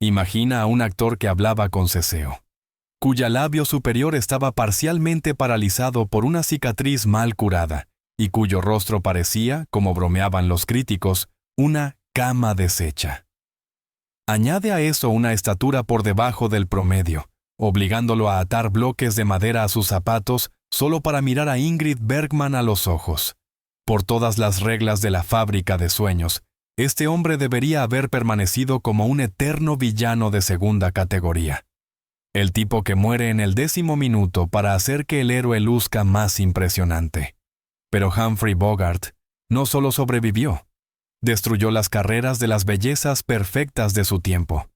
Imagina a un actor que hablaba con ceseo, cuya labio superior estaba parcialmente paralizado por una cicatriz mal curada, y cuyo rostro parecía, como bromeaban los críticos, una cama deshecha. Añade a eso una estatura por debajo del promedio, obligándolo a atar bloques de madera a sus zapatos solo para mirar a Ingrid Bergman a los ojos. Por todas las reglas de la fábrica de sueños, este hombre debería haber permanecido como un eterno villano de segunda categoría. El tipo que muere en el 10º minuto para hacer que el héroe luzca más impresionante. Pero Humphrey Bogart no solo sobrevivió, destruyó las carreras de las bellezas perfectas de su tiempo.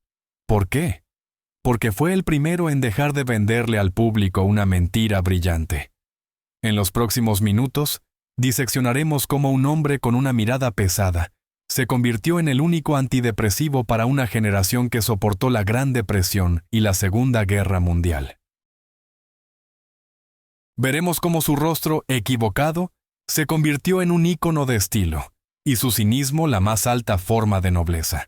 ¿Por qué? Porque fue el primero en dejar de venderle al público una mentira brillante. En los próximos minutos, diseccionaremos cómo un hombre con una mirada pesada se convirtió en el único antidepresivo para una generación que soportó la Gran Depresión y la Segunda Guerra Mundial. Veremos cómo su rostro, equivocado, se convirtió en un ícono de estilo, y su cinismo la más alta forma de nobleza.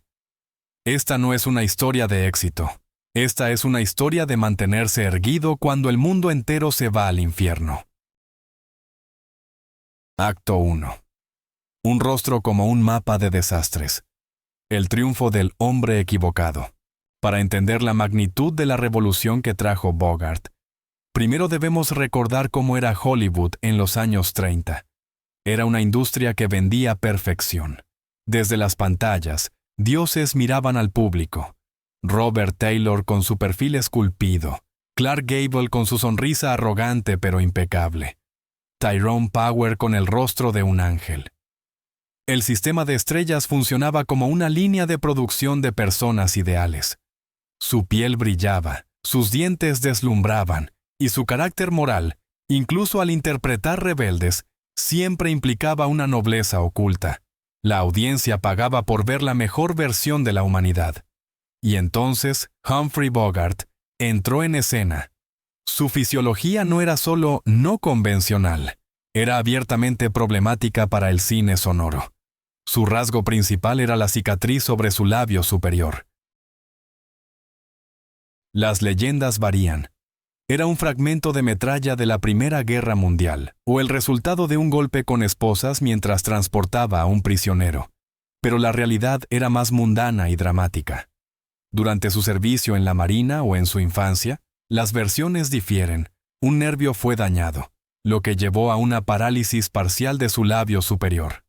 Esta no es una historia de éxito. Esta es una historia de mantenerse erguido cuando el mundo entero se va al infierno. Acto 1. Un rostro como un mapa de desastres. El triunfo del hombre equivocado. Para entender la magnitud de la revolución que trajo Bogart, primero debemos recordar cómo era Hollywood en los años 30. Era una industria que vendía perfección. Desde las pantallas, dioses miraban al público. Robert Taylor con su perfil esculpido. Clark Gable con su sonrisa arrogante pero impecable. Tyrone Power con el rostro de un ángel. El sistema de estrellas funcionaba como una línea de producción de personas ideales. Su piel brillaba, sus dientes deslumbraban, y su carácter moral, incluso al interpretar rebeldes, siempre implicaba una nobleza oculta. La audiencia pagaba por ver la mejor versión de la humanidad. Y entonces Humphrey Bogart entró en escena. Su fisiología no era solo no convencional, era abiertamente problemática para el cine sonoro. Su rasgo principal era la cicatriz sobre su labio superior. Las leyendas varían. Era un fragmento de metralla de la Primera Guerra Mundial, o el resultado de un golpe con esposas mientras transportaba a un prisionero. Pero la realidad era más mundana y dramática. Durante su servicio en la Marina o en su infancia, las versiones difieren. Un nervio fue dañado, lo que llevó a una parálisis parcial de su labio superior.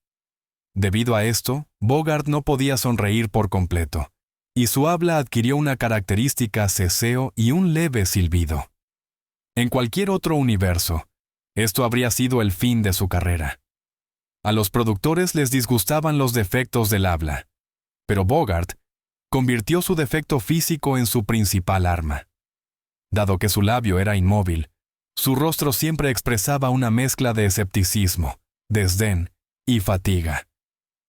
Debido a esto, Bogart no podía sonreír por completo, y su habla adquirió una característica ceseo y un leve silbido. En cualquier otro universo, esto habría sido el fin de su carrera. A los productores les disgustaban los defectos del habla, pero Bogart convirtió su defecto físico en su principal arma. Dado que su labio era inmóvil, su rostro siempre expresaba una mezcla de escepticismo, desdén y fatiga.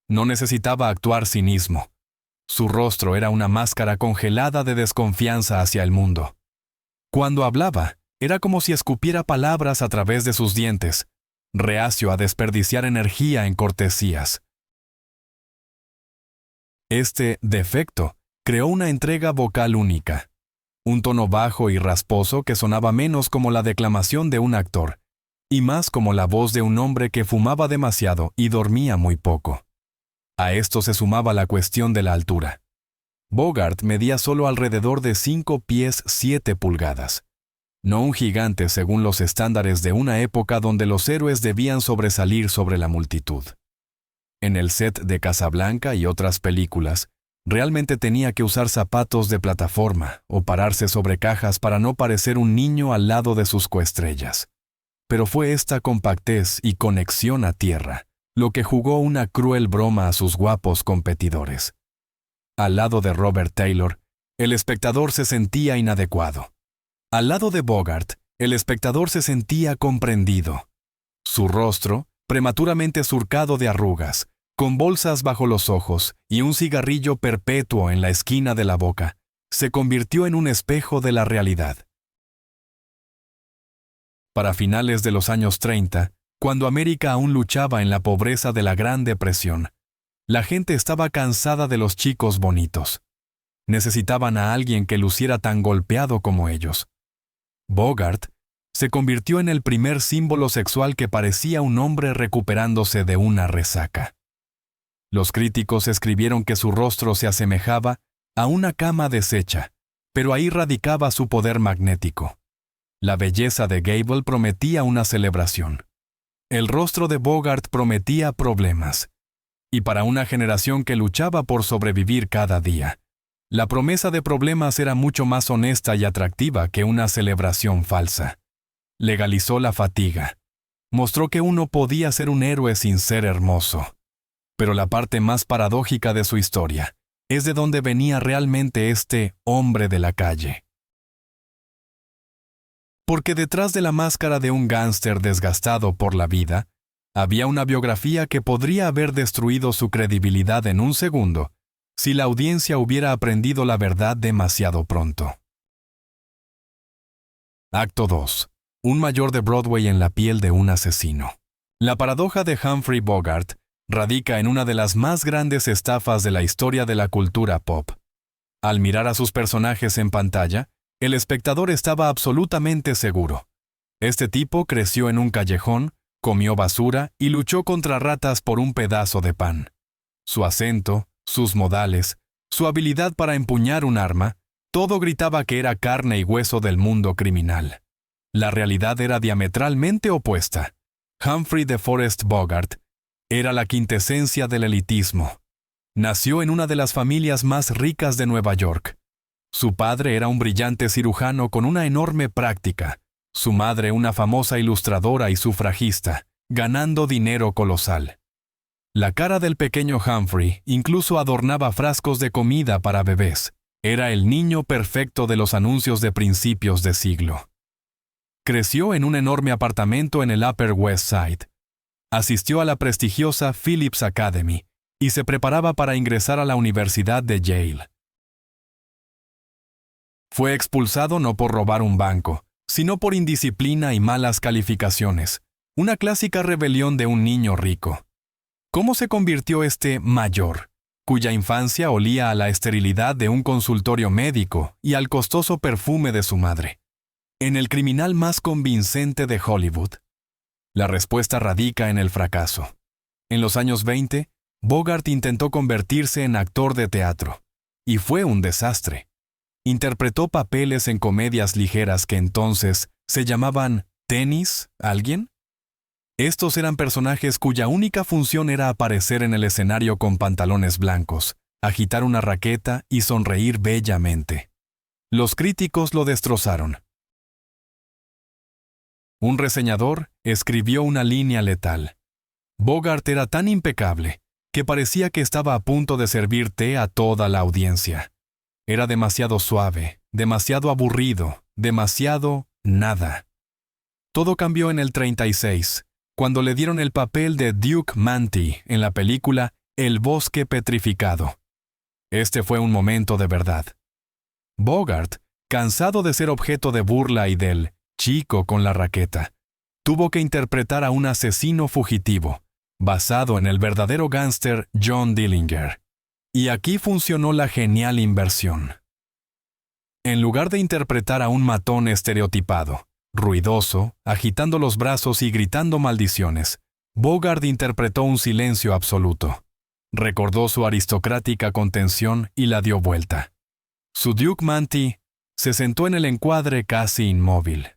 No necesitaba actuar cinismo. Su rostro era una máscara congelada de desconfianza hacia el mundo. Cuando hablaba, era como si escupiera palabras a través de sus dientes, reacio a desperdiciar energía en cortesías. Este defecto creó una entrega vocal única, un tono bajo y rasposo que sonaba menos como la declamación de un actor, y más como la voz de un hombre que fumaba demasiado y dormía muy poco. A esto se sumaba la cuestión de la altura. Bogart medía solo alrededor de 5 pies 7 pulgadas. No un gigante según los estándares de una época donde los héroes debían sobresalir sobre la multitud. En el set de Casablanca y otras películas, realmente tenía que usar zapatos de plataforma o pararse sobre cajas para no parecer un niño al lado de sus coestrellas. Pero fue esta compactez y conexión a tierra lo que jugó una cruel broma a sus guapos competidores. Al lado de Robert Taylor, el espectador se sentía inadecuado. Al lado de Bogart, el espectador se sentía comprendido. Su rostro, prematuramente surcado de arrugas, con bolsas bajo los ojos y un cigarrillo perpetuo en la esquina de la boca, se convirtió en un espejo de la realidad. Para finales de los años 30, cuando América aún luchaba en la pobreza de la Gran Depresión, la gente estaba cansada de los chicos bonitos. Necesitaban a alguien que luciera tan golpeado como ellos. Bogart se convirtió en el primer símbolo sexual que parecía un hombre recuperándose de una resaca. Los críticos escribieron que su rostro se asemejaba a una cama deshecha, pero ahí radicaba su poder magnético. La belleza de Gable prometía una celebración. El rostro de Bogart prometía problemas. Y para una generación que luchaba por sobrevivir cada día, la promesa de problemas era mucho más honesta y atractiva que una celebración falsa. Legalizó la fatiga. Mostró que uno podía ser un héroe sin ser hermoso. Pero la parte más paradójica de su historia es de donde venía realmente este hombre de la calle. Porque detrás de la máscara de un gángster desgastado por la vida, había una biografía que podría haber destruido su credibilidad en un segundo si la audiencia hubiera aprendido la verdad demasiado pronto. Acto 2. Un mayor de Broadway en la piel de un asesino. La paradoja de Humphrey Bogart radica en una de las más grandes estafas de la historia de la cultura pop. Al mirar a sus personajes en pantalla, el espectador estaba absolutamente seguro. Este tipo creció en un callejón, comió basura y luchó contra ratas por un pedazo de pan. Su acento, sus modales, su habilidad para empuñar un arma, todo gritaba que era carne y hueso del mundo criminal. La realidad era diametralmente opuesta. Humphrey de Forest Bogart era la quintesencia del elitismo. Nació en una de las familias más ricas de Nueva York. Su padre era un brillante cirujano con una enorme práctica, su madre una famosa ilustradora y sufragista, ganando dinero colosal. La cara del pequeño Humphrey incluso adornaba frascos de comida para bebés. Era el niño perfecto de los anuncios de principios de siglo. Creció en un enorme apartamento en el Upper West Side. Asistió a la prestigiosa Phillips Academy y se preparaba para ingresar a la Universidad de Yale. Fue expulsado no por robar un banco, sino por indisciplina y malas calificaciones, una clásica rebelión de un niño rico. ¿Cómo se convirtió este mayor, cuya infancia olía a la esterilidad de un consultorio médico y al costoso perfume de su madre, en el criminal más convincente de Hollywood? La respuesta radica en el fracaso. En los años 20, Bogart intentó convertirse en actor de teatro, y fue un desastre. Interpretó papeles en comedias ligeras que entonces se llamaban ¿Tenis? ¿Alguien? Estos eran personajes cuya única función era aparecer en el escenario con pantalones blancos, agitar una raqueta y sonreír bellamente. Los críticos lo destrozaron. Un reseñador escribió una línea letal. Bogart era tan impecable que parecía que estaba a punto de servir té a toda la audiencia. Era demasiado suave, demasiado aburrido, demasiado nada. Todo cambió en el 36, cuando le dieron el papel de Duke Manty en la película El bosque petrificado. Este fue un momento de verdad. Bogart, cansado de ser objeto de burla y del chico con la raqueta, tuvo que interpretar a un asesino fugitivo, basado en el verdadero gángster John Dillinger. Y aquí funcionó la genial inversión. En lugar de interpretar a un matón estereotipado, ruidoso, agitando los brazos y gritando maldiciones, Bogart interpretó un silencio absoluto. Recordó su aristocrática contención y la dio vuelta. Su Duke Manty se sentó en el encuadre casi inmóvil.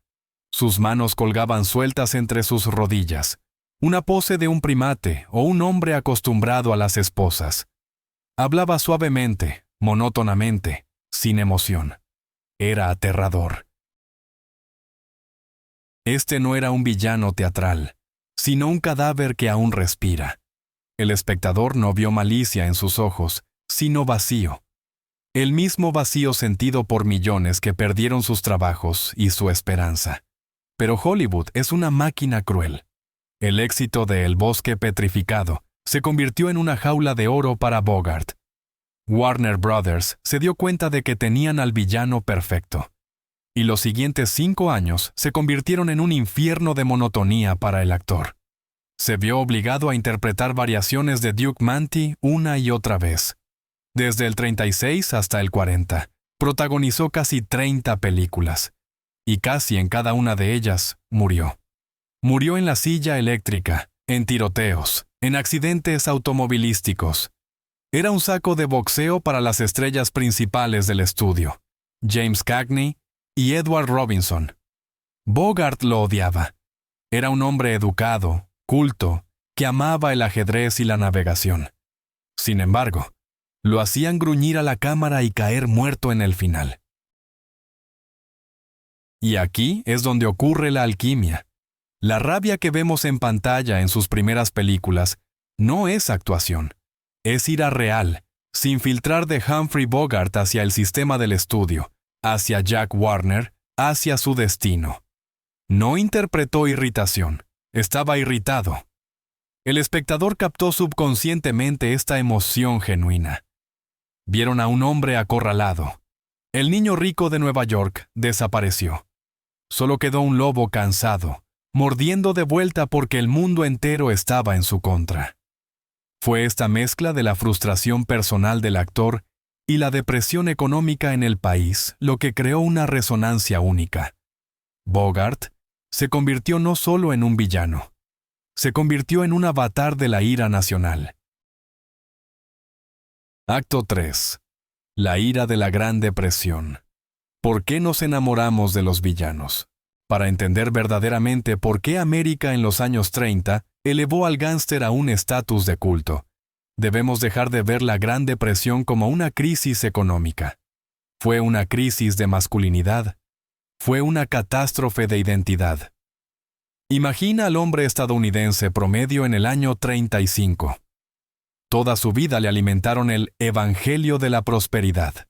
Sus manos colgaban sueltas entre sus rodillas, una pose de un primate o un hombre acostumbrado a las esposas. Hablaba suavemente, monótonamente, sin emoción. Era aterrador. Este no era un villano teatral, sino un cadáver que aún respira. El espectador no vio malicia en sus ojos, sino vacío. El mismo vacío sentido por millones que perdieron sus trabajos y su esperanza. Pero Hollywood es una máquina cruel. El éxito de El bosque petrificado se convirtió en una jaula de oro para Bogart. Warner Brothers se dio cuenta de que tenían al villano perfecto. Y los siguientes 5 años se convirtieron en un infierno de monotonía para el actor. Se vio obligado a interpretar variaciones de Duke Manty una y otra vez. Desde el 36 hasta el 40, protagonizó casi 30 películas, y casi en cada una de ellas murió. Murió en la silla eléctrica, en tiroteos, en accidentes automovilísticos. Era un saco de boxeo para las estrellas principales del estudio, James Cagney y Edward Robinson. Bogart lo odiaba. Era un hombre educado, culto, que amaba el ajedrez y la navegación. Sin embargo, lo hacían gruñir a la cámara y caer muerto en el final. Y aquí es donde ocurre la alquimia. La rabia que vemos en pantalla en sus primeras películas no es actuación, es ira real, sin filtrar de Humphrey Bogart hacia el sistema del estudio, hacia Jack Warner, hacia su destino. No interpretó irritación, estaba irritado. El espectador captó subconscientemente esta emoción genuina. Vieron a un hombre acorralado. El niño rico de Nueva York desapareció. Solo quedó un lobo cansado, mordiendo de vuelta porque el mundo entero estaba en su contra. Fue esta mezcla de la frustración personal del actor y la depresión económica en el país lo que creó una resonancia única. Bogart se convirtió no solo en un villano, se convirtió en un avatar de la ira nacional. Acto 3. La ira de la Gran Depresión. ¿Por qué nos enamoramos de los villanos? Para entender verdaderamente por qué América en los años 30 elevó al gángster a un estatus de culto, debemos dejar de ver la Gran Depresión como una crisis económica. Fue una crisis de masculinidad. Fue una catástrofe de identidad. Imagina al hombre estadounidense promedio en el año 35. Toda su vida le alimentaron el evangelio de la prosperidad.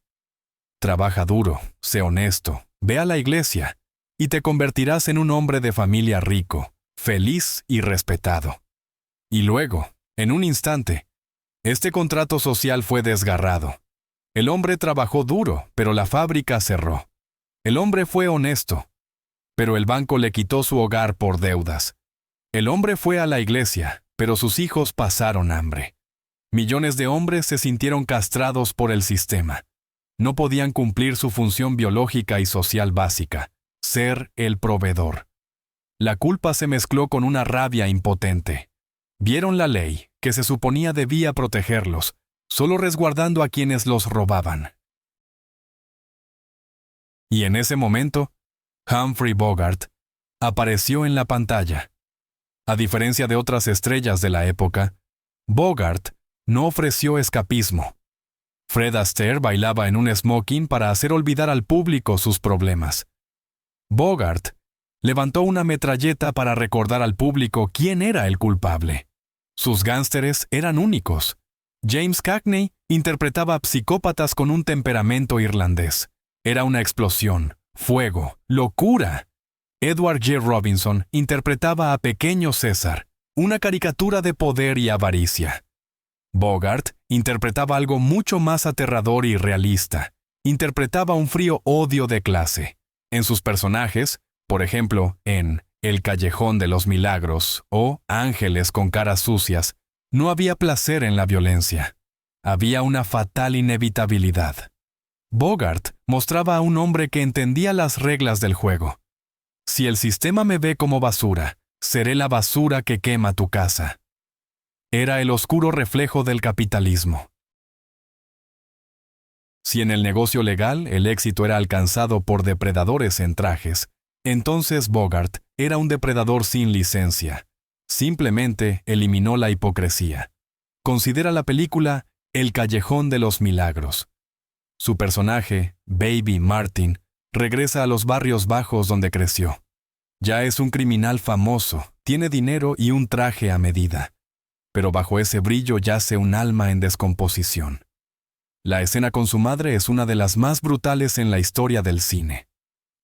Trabaja duro, sé honesto, ve a la iglesia, y te convertirás en un hombre de familia rico, feliz y respetado. Y luego, en un instante, este contrato social fue desgarrado. El hombre trabajó duro, pero la fábrica cerró. El hombre fue honesto, pero el banco le quitó su hogar por deudas. El hombre fue a la iglesia, pero sus hijos pasaron hambre. Millones de hombres se sintieron castrados por el sistema. No podían cumplir su función biológica y social básica, ser el proveedor. La culpa se mezcló con una rabia impotente. Vieron la ley, que se suponía debía protegerlos, solo resguardando a quienes los robaban. Y en ese momento, Humphrey Bogart apareció en la pantalla. A diferencia de otras estrellas de la época, Bogart no ofreció escapismo. Fred Astaire bailaba en un smoking para hacer olvidar al público sus problemas. Bogart levantó una metralleta para recordar al público quién era el culpable. Sus gánsteres eran únicos. James Cagney interpretaba psicópatas con un temperamento irlandés. Era una explosión, fuego, locura. Edward G. Robinson interpretaba a Pequeño César, una caricatura de poder y avaricia. Bogart interpretaba algo mucho más aterrador y realista. Interpretaba un frío odio de clase. En sus personajes, por ejemplo, en El Callejón de los Milagros o Ángeles con caras sucias, no había placer en la violencia. Había una fatal inevitabilidad. Bogart mostraba a un hombre que entendía las reglas del juego. Si el sistema me ve como basura, seré la basura que quema tu casa. Era el oscuro reflejo del capitalismo. Si en el negocio legal el éxito era alcanzado por depredadores en trajes, entonces Bogart era un depredador sin licencia. Simplemente eliminó la hipocresía. Considera la película El Callejón de los Milagros. Su personaje, Baby Martin, regresa a los barrios bajos donde creció. Ya es un criminal famoso, tiene dinero y un traje a medida. Pero bajo ese brillo yace un alma en descomposición. La escena con su madre es una de las más brutales en la historia del cine.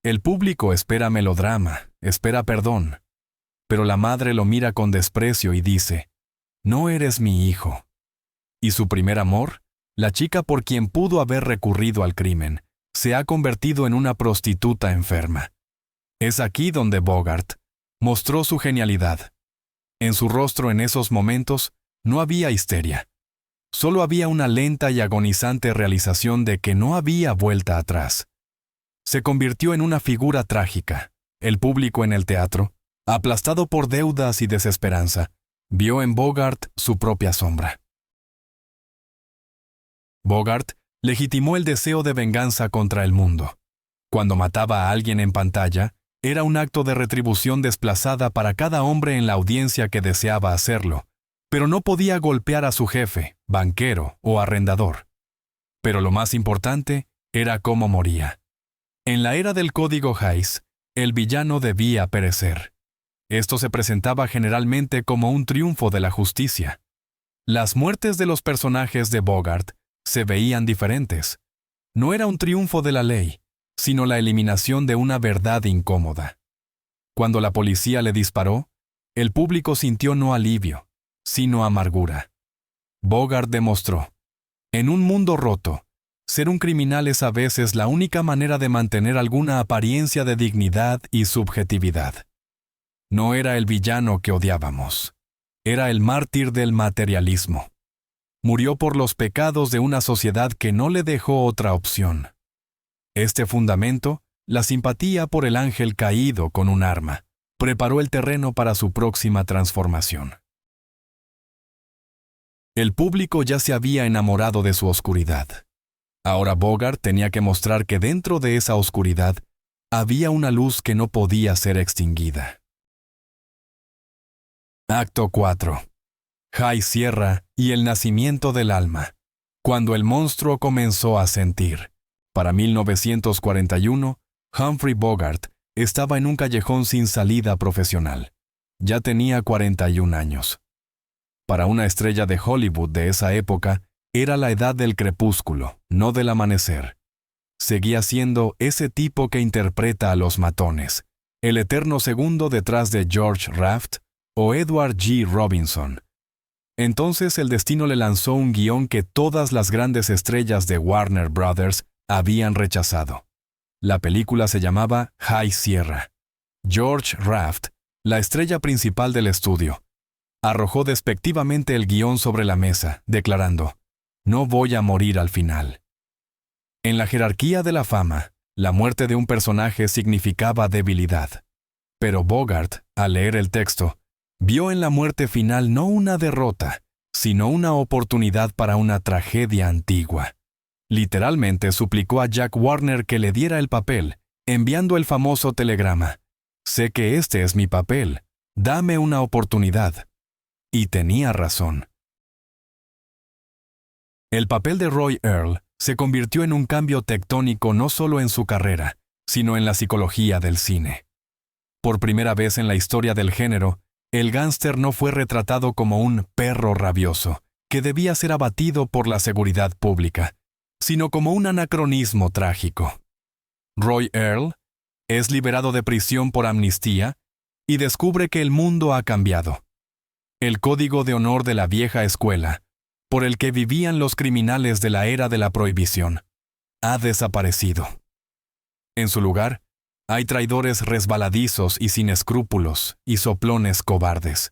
El público espera melodrama, espera perdón. Pero la madre lo mira con desprecio y dice, «No eres mi hijo». Y su primer amor, la chica por quien pudo haber recurrido al crimen, se ha convertido en una prostituta enferma. Es aquí donde Bogart mostró su genialidad. En su rostro en esos momentos no había histeria. solo había una lenta y agonizante realización de que no había vuelta atrás. Se convirtió en una figura trágica. El público en el teatro, aplastado por deudas y desesperanza, vio en Bogart su propia sombra. Bogart legitimó el deseo de venganza contra el mundo. Cuando mataba a alguien en pantalla, era un acto de retribución desplazada para cada hombre en la audiencia que deseaba hacerlo, pero no podía golpear a su jefe, banquero o arrendador. Pero lo más importante era cómo moría. En la era del Código Hays, el villano debía perecer. Esto se presentaba generalmente como un triunfo de la justicia. Las muertes de los personajes de Bogart se veían diferentes. No era un triunfo de la ley, sino la eliminación de una verdad incómoda. Cuando la policía le disparó, el público sintió no alivio, sino amargura. Bogart demostró: en un mundo roto, ser un criminal es a veces la única manera de mantener alguna apariencia de dignidad y subjetividad. No era el villano que odiábamos, era el mártir del materialismo. Murió por los pecados de una sociedad que no le dejó otra opción. Este fundamento, la simpatía por el ángel caído con un arma, preparó el terreno para su próxima transformación. El público ya se había enamorado de su oscuridad. Ahora Bogart tenía que mostrar que dentro de esa oscuridad había una luz que no podía ser extinguida. Acto 4. High Sierra y el nacimiento del alma, cuando el monstruo comenzó a sentir. Para 1941, Humphrey Bogart estaba en un callejón sin salida profesional. Ya tenía 41 años. Para una estrella de Hollywood de esa época, era la edad del crepúsculo, no del amanecer. Seguía siendo ese tipo que interpreta a los matones, el eterno segundo detrás de George Raft o Edward G. Robinson. Entonces el destino le lanzó un guión que todas las grandes estrellas de Warner Brothers habían rechazado. La película se llamaba High Sierra. George Raft, la estrella principal del estudio, arrojó despectivamente el guión sobre la mesa, declarando: «No voy a morir al final». En la jerarquía de la fama, la muerte de un personaje significaba debilidad. Pero Bogart, al leer el texto, vio en la muerte final no una derrota, sino una oportunidad para una tragedia antigua. Literalmente suplicó a Jack Warner que le diera el papel, enviando el famoso telegrama: «Sé que este es mi papel, dame una oportunidad». Y tenía razón. El papel de Roy Earle se convirtió en un cambio tectónico no solo en su carrera, sino en la psicología del cine. Por primera vez en la historia del género, el gángster no fue retratado como un perro rabioso, que debía ser abatido por la seguridad pública, sino como un anacronismo trágico. Roy Earle es liberado de prisión por amnistía y descubre que el mundo ha cambiado. El código de honor de la vieja escuela, por el que vivían los criminales de la era de la prohibición, ha desaparecido. En su lugar, hay traidores resbaladizos y sin escrúpulos y soplones cobardes.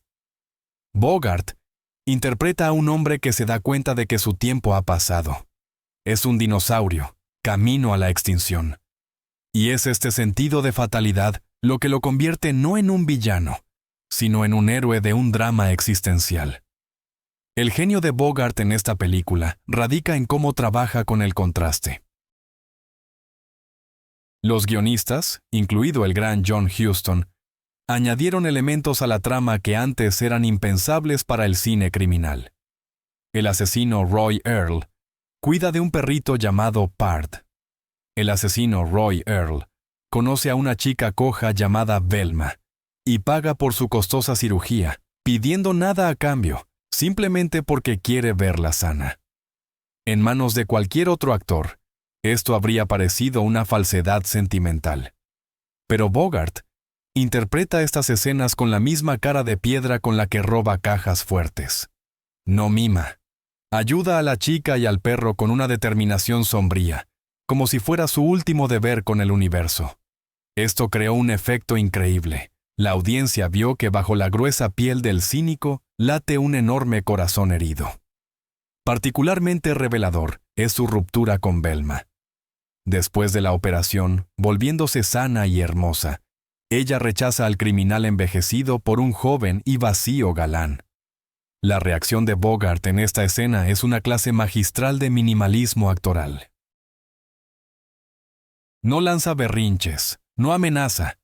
Bogart interpreta a un hombre que se da cuenta de que su tiempo ha pasado. Es un dinosaurio, camino a la extinción. Y es este sentido de fatalidad lo que lo convierte no en un villano, sino en un héroe de un drama existencial. El genio de Bogart en esta película radica en cómo trabaja con el contraste. Los guionistas, incluido el gran John Huston, añadieron elementos a la trama que antes eran impensables para el cine criminal. El asesino Roy Earle cuida de un perrito llamado Pard. El asesino Roy Earle conoce a una chica coja llamada Velma y paga por su costosa cirugía, pidiendo nada a cambio, simplemente porque quiere verla sana. En manos de cualquier otro actor, esto habría parecido una falsedad sentimental. Pero Bogart interpreta estas escenas con la misma cara de piedra con la que roba cajas fuertes. No mima. Ayuda a la chica y al perro con una determinación sombría, como si fuera su último deber con el universo. Esto creó un efecto increíble. La audiencia vio que bajo la gruesa piel del cínico late un enorme corazón herido. Particularmente revelador es su ruptura con Velma. Después de la operación, volviéndose sana y hermosa, ella rechaza al criminal envejecido por un joven y vacío galán. La reacción de Bogart en esta escena es una clase magistral de minimalismo actoral. No lanza berrinches, no amenaza.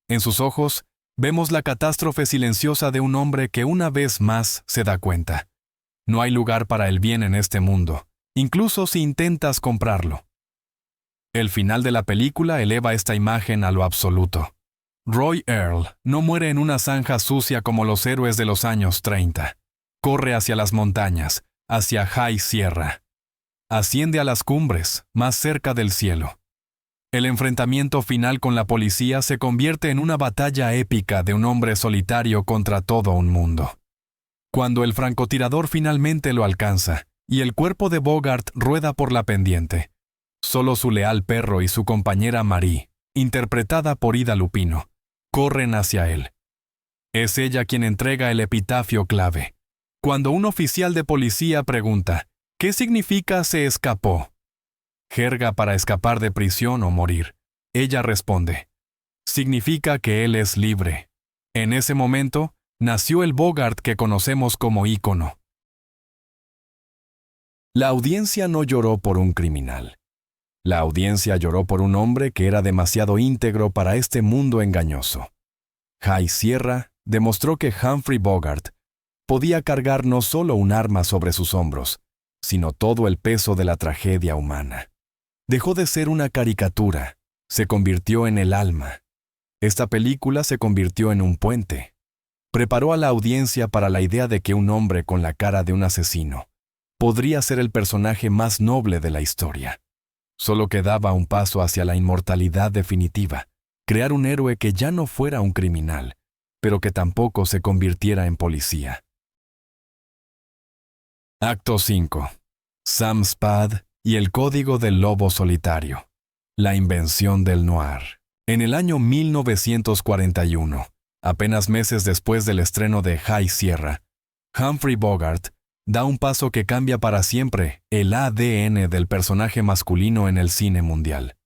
En sus ojos, vemos la catástrofe silenciosa de un hombre que una vez más se da cuenta. No hay lugar para el bien en este mundo, incluso si intentas comprarlo. El final de la película eleva esta imagen a lo absoluto. Roy Earle no muere en una zanja sucia como los héroes de los años 30. Corre hacia las montañas, hacia High Sierra. Asciende a las cumbres, más cerca del cielo. El enfrentamiento final con la policía se convierte en una batalla épica de un hombre solitario contra todo un mundo. Cuando el francotirador finalmente lo alcanza y el cuerpo de Bogart rueda por la pendiente, solo su leal perro y su compañera Marie, interpretada por Ida Lupino, corren hacia él. Es ella quien entrega el epitafio clave. Cuando un oficial de policía pregunta, ¿qué significa se escapó? Jerga para escapar de prisión o morir. Ella responde, significa que él es libre. En ese momento, nació el Bogart que conocemos como ícono. La audiencia no lloró por un criminal. La audiencia lloró por un hombre que era demasiado íntegro para este mundo engañoso. High Sierra demostró que Humphrey Bogart podía cargar no solo un arma sobre sus hombros, sino todo el peso de la tragedia humana. Dejó de ser una caricatura, se convirtió en el alma. Esta película se convirtió en un puente. Preparó a la audiencia para la idea de que un hombre con la cara de un asesino podría ser el personaje más noble de la historia. Solo quedaba un paso hacia la inmortalidad definitiva, crear un héroe que ya no fuera un criminal, pero que tampoco se convirtiera en policía. Acto 5. Sam Spade y el Código del Lobo Solitario. La invención del noir. En el año 1941, apenas meses después del estreno de High Sierra, Humphrey Bogart da un paso que cambia para siempre el ADN del personaje masculino en el cine mundial.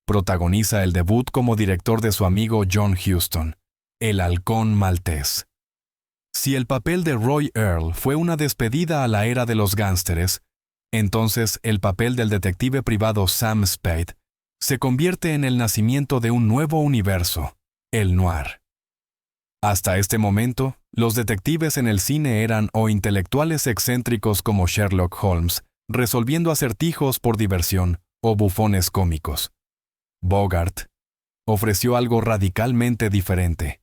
Protagoniza el debut como director de su amigo John Huston, El Halcón Maltés. Si el papel de Roy Earle fue una despedida a la era de los gángsteres, entonces el papel del detective privado Sam Spade se convierte en el nacimiento de un nuevo universo, el noir. Hasta este momento, los detectives en el cine eran o intelectuales excéntricos como Sherlock Holmes, resolviendo acertijos por diversión, o bufones cómicos. Bogart ofreció algo radicalmente diferente.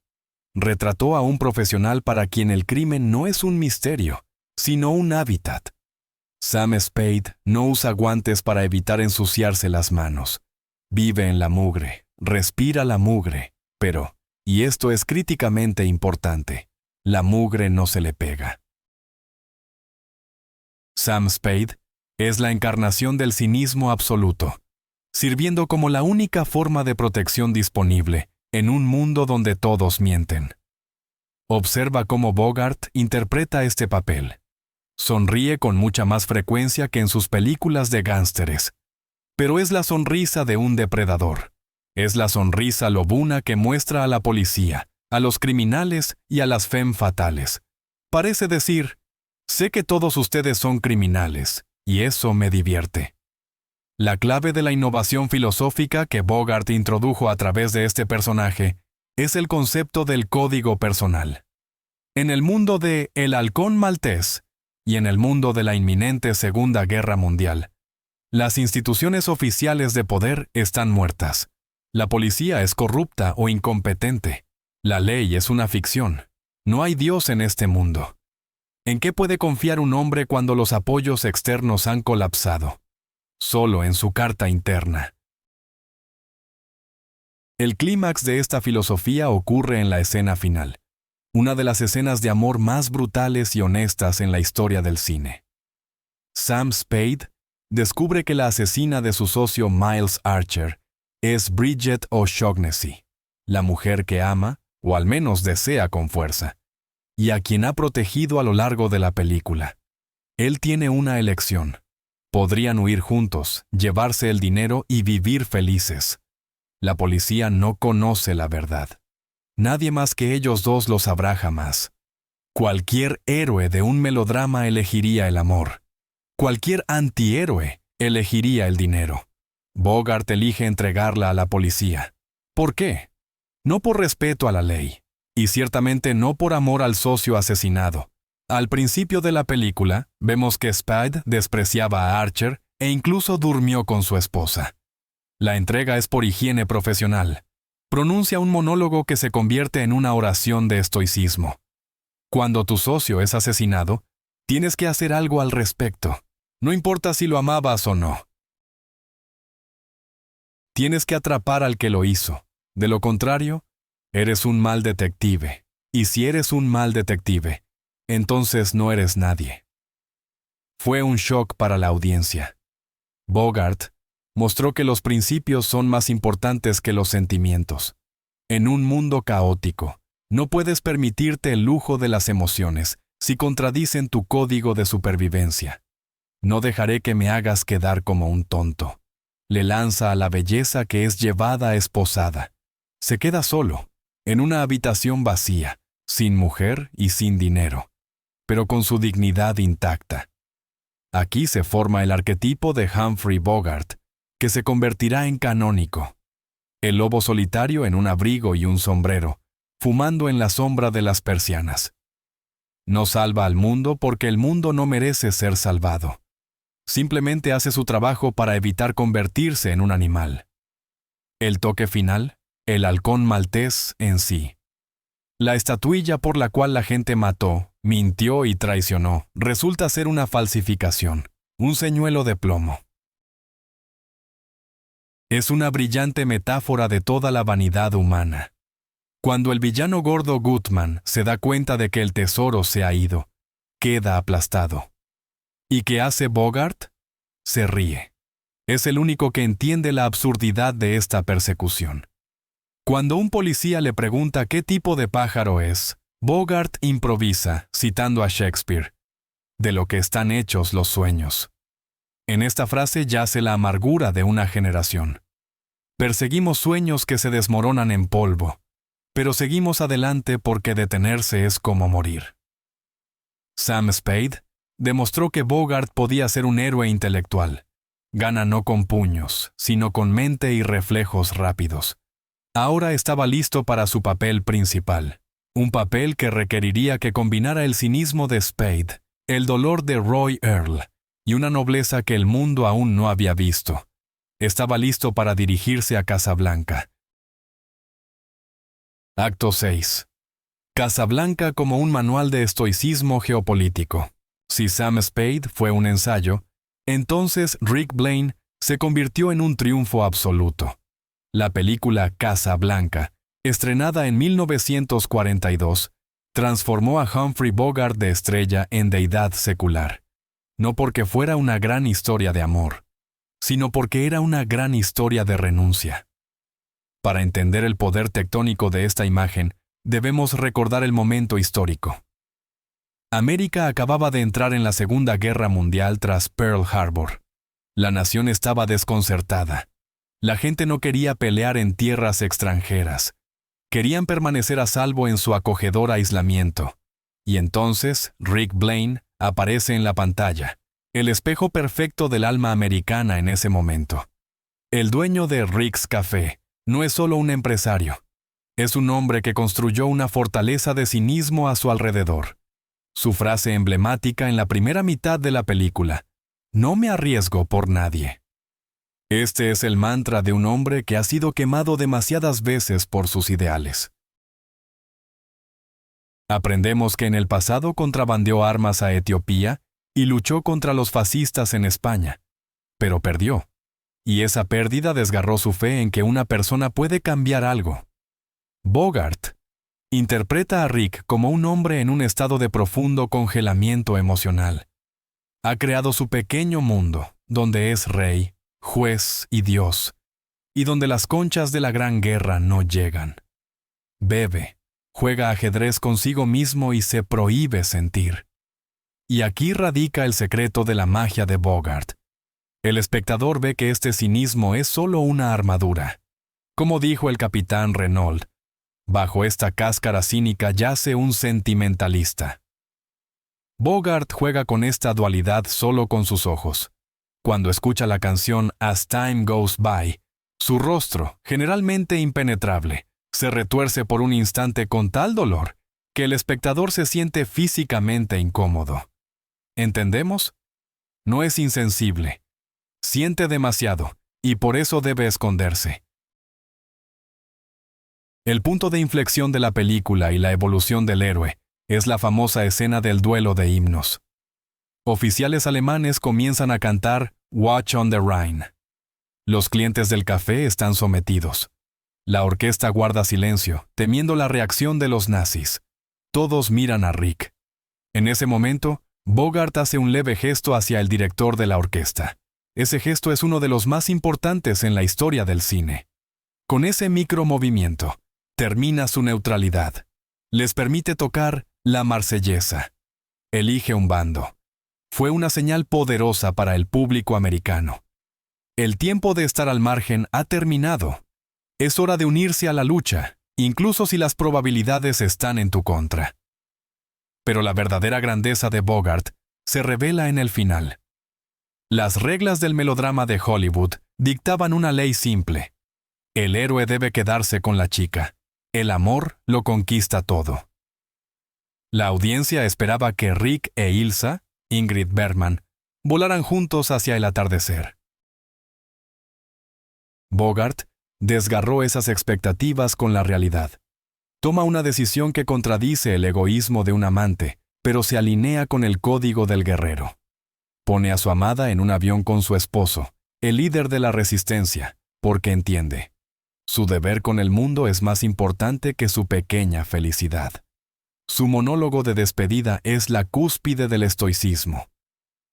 Retrató a un profesional para quien el crimen no es un misterio, sino un hábitat. Sam Spade no usa guantes para evitar ensuciarse las manos. Vive en la mugre, respira la mugre, pero, y esto es críticamente importante, la mugre no se le pega. Sam Spade es la encarnación del cinismo absoluto, sirviendo como la única forma de protección disponible en un mundo donde todos mienten. Observa cómo Bogart interpreta este papel. Sonríe con mucha más frecuencia que en sus películas de gángsteres, pero es la sonrisa de un depredador. Es la sonrisa lobuna que muestra a la policía, a los criminales y a las femme fatales. Parece decir, sé que todos ustedes son criminales, y eso me divierte. La clave de la innovación filosófica que Bogart introdujo a través de este personaje es el concepto del código personal. En el mundo de El Halcón Maltés y en el mundo de la inminente Segunda Guerra Mundial, las instituciones oficiales de poder están muertas. La policía es corrupta o incompetente. La ley es una ficción. No hay Dios en este mundo. ¿En qué puede confiar un hombre cuando los apoyos externos han colapsado? Solo en su carta interna. El clímax de esta filosofía ocurre en la escena final, una de las escenas de amor más brutales y honestas en la historia del cine. Sam Spade descubre que la asesina de su socio Miles Archer es Bridget O'Shaughnessy, la mujer que ama, o al menos desea con fuerza, y a quien ha protegido a lo largo de la película. Él tiene una elección. Podrían huir juntos, llevarse el dinero y vivir felices. La policía no conoce la verdad. Nadie más que ellos dos lo sabrá jamás. Cualquier héroe de un melodrama elegiría el amor. Cualquier antihéroe elegiría el dinero. Bogart elige entregarla a la policía. ¿Por qué? No por respeto a la ley, y ciertamente no por amor al socio asesinado. Al principio de la película, vemos que Spade despreciaba a Archer e incluso durmió con su esposa. La entrega es por higiene profesional. Pronuncia un monólogo que se convierte en una oración de estoicismo. Cuando tu socio es asesinado, tienes que hacer algo al respecto. No importa si lo amabas o no. Tienes que atrapar al que lo hizo. De lo contrario, eres un mal detective. Y si eres un mal detective, entonces no eres nadie. Fue un shock para la audiencia. Bogart mostró que los principios son más importantes que los sentimientos. En un mundo caótico, no puedes permitirte el lujo de las emociones si contradicen tu código de supervivencia. No dejaré que me hagas quedar como un tonto. Le lanza a la belleza que es llevada esposada. Se queda solo, en una habitación vacía, sin mujer y sin dinero, pero con su dignidad intacta. Aquí se forma el arquetipo de Humphrey Bogart, que se convertirá en canónico. El lobo solitario en un abrigo y un sombrero, fumando en la sombra de las persianas. No salva al mundo porque el mundo no merece ser salvado. Simplemente hace su trabajo para evitar convertirse en un animal. El toque final, el halcón maltés en sí. La estatuilla por la cual la gente mató, mintió y traicionó, resulta ser una falsificación, un señuelo de plomo. Es una brillante metáfora de toda la vanidad humana. Cuando el villano gordo Gutman se da cuenta de que el tesoro se ha ido, queda aplastado. ¿Y qué hace Bogart? Se ríe. Es el único que entiende la absurdidad de esta persecución. Cuando un policía le pregunta qué tipo de pájaro es, Bogart improvisa, citando a Shakespeare, de lo que están hechos los sueños. En esta frase yace la amargura de una generación. Perseguimos sueños que se desmoronan en polvo, pero seguimos adelante porque detenerse es como morir. Sam Spade demostró que Bogart podía ser un héroe intelectual. Gana no con puños, sino con mente y reflejos rápidos. Ahora estaba listo para su papel principal, un papel que requeriría que combinara el cinismo de Spade, el dolor de Roy Earle y una nobleza que el mundo aún no había visto. Estaba listo para dirigirse a Casablanca. Acto 6. Casablanca como un manual de estoicismo geopolítico. Si Sam Spade fue un ensayo, entonces Rick Blaine se convirtió en un triunfo absoluto. La película Casablanca, estrenada en 1942, transformó a Humphrey Bogart de estrella en deidad secular. No porque fuera una gran historia de amor, sino porque era una gran historia de renuncia. Para entender el poder tectónico de esta imagen, debemos recordar el momento histórico. América acababa de entrar en la Segunda Guerra Mundial tras Pearl Harbor. La nación estaba desconcertada. La gente no quería pelear en tierras extranjeras. Querían permanecer a salvo en su acogedor aislamiento. Y entonces Rick Blaine aparece en la pantalla, el espejo perfecto del alma americana en ese momento. El dueño de Rick's Café no es solo un empresario. Es un hombre que construyó una fortaleza de cinismo a su alrededor. Su frase emblemática en la primera mitad de la película: "No me arriesgo por nadie". Este es el mantra de un hombre que ha sido quemado demasiadas veces por sus ideales. Aprendemos que en el pasado contrabandeó armas a Etiopía y luchó contra los fascistas en España, pero perdió. Y esa pérdida desgarró su fe en que una persona puede cambiar algo. Bogart interpreta a Rick como un hombre en un estado de profundo congelamiento emocional. Ha creado su pequeño mundo, donde es rey, juez y Dios, y donde las conchas de la gran guerra no llegan. Bebe, juega ajedrez consigo mismo y se prohíbe sentir. Y aquí radica el secreto de la magia de Bogart. El espectador ve que este cinismo es solo una armadura. Como dijo el capitán Renault, bajo esta cáscara cínica yace un sentimentalista. Bogart juega con esta dualidad solo con sus ojos. Cuando escucha la canción As Time Goes By, su rostro, generalmente impenetrable, se retuerce por un instante con tal dolor que el espectador se siente físicamente incómodo. ¿Entendemos? No es insensible. Siente demasiado, y por eso debe esconderse. El punto de inflexión de la película y la evolución del héroe es la famosa escena del duelo de himnos. Oficiales alemanes comienzan a cantar Watch on the Rhine. Los clientes del café están sometidos. La orquesta guarda silencio, temiendo la reacción de los nazis. Todos miran a Rick. En ese momento, Bogart hace un leve gesto hacia el director de la orquesta. Ese gesto es uno de los más importantes en la historia del cine. Con ese micromovimiento, termina su neutralidad. Les permite tocar la Marsellesa. Elige un bando. Fue una señal poderosa para el público americano. El tiempo de estar al margen ha terminado. Es hora de unirse a la lucha, incluso si las probabilidades están en tu contra. Pero la verdadera grandeza de Bogart se revela en el final. Las reglas del melodrama de Hollywood dictaban una ley simple. El héroe debe quedarse con la chica. El amor lo conquista todo. La audiencia esperaba que Rick e Ilsa, Ingrid Bergman, volaran juntos hacia el atardecer. Bogart desgarró esas expectativas con la realidad. Toma una decisión que contradice el egoísmo de un amante, pero se alinea con el código del guerrero. Pone a su amada en un avión con su esposo, el líder de la resistencia, porque entiende. Su deber con el mundo es más importante que su pequeña felicidad. Su monólogo de despedida es la cúspide del estoicismo.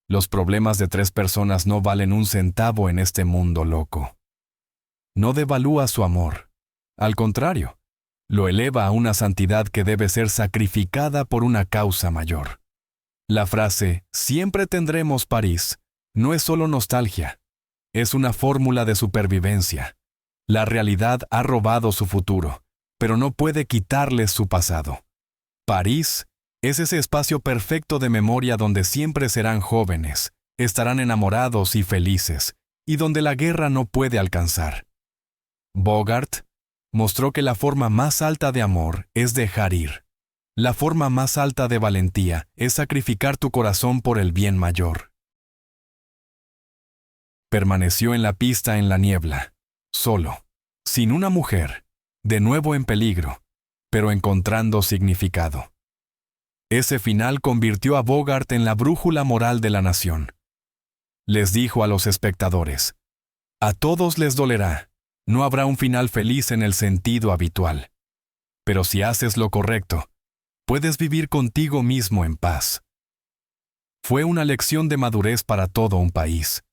Los problemas de 3 personas no valen un centavo en este mundo loco. No devalúa su amor. Al contrario, lo eleva a una santidad que debe ser sacrificada por una causa mayor. La frase «Siempre tendremos París» no es solo nostalgia, es una fórmula de supervivencia. La realidad ha robado su futuro, pero no puede quitarles su pasado. París es ese espacio perfecto de memoria donde siempre serán jóvenes, estarán enamorados y felices, y donde la guerra no puede alcanzar. Bogart mostró que la forma más alta de amor es dejar ir. La forma más alta de valentía es sacrificar tu corazón por el bien mayor. Permaneció en la pista en la niebla, solo, sin una mujer, de nuevo en peligro, pero encontrando significado. Ese final convirtió a Bogart en la brújula moral de la nación. Les dijo a los espectadores, «A todos les dolerá. No habrá un final feliz en el sentido habitual. Pero si haces lo correcto, puedes vivir contigo mismo en paz». Fue una lección de madurez para todo un país.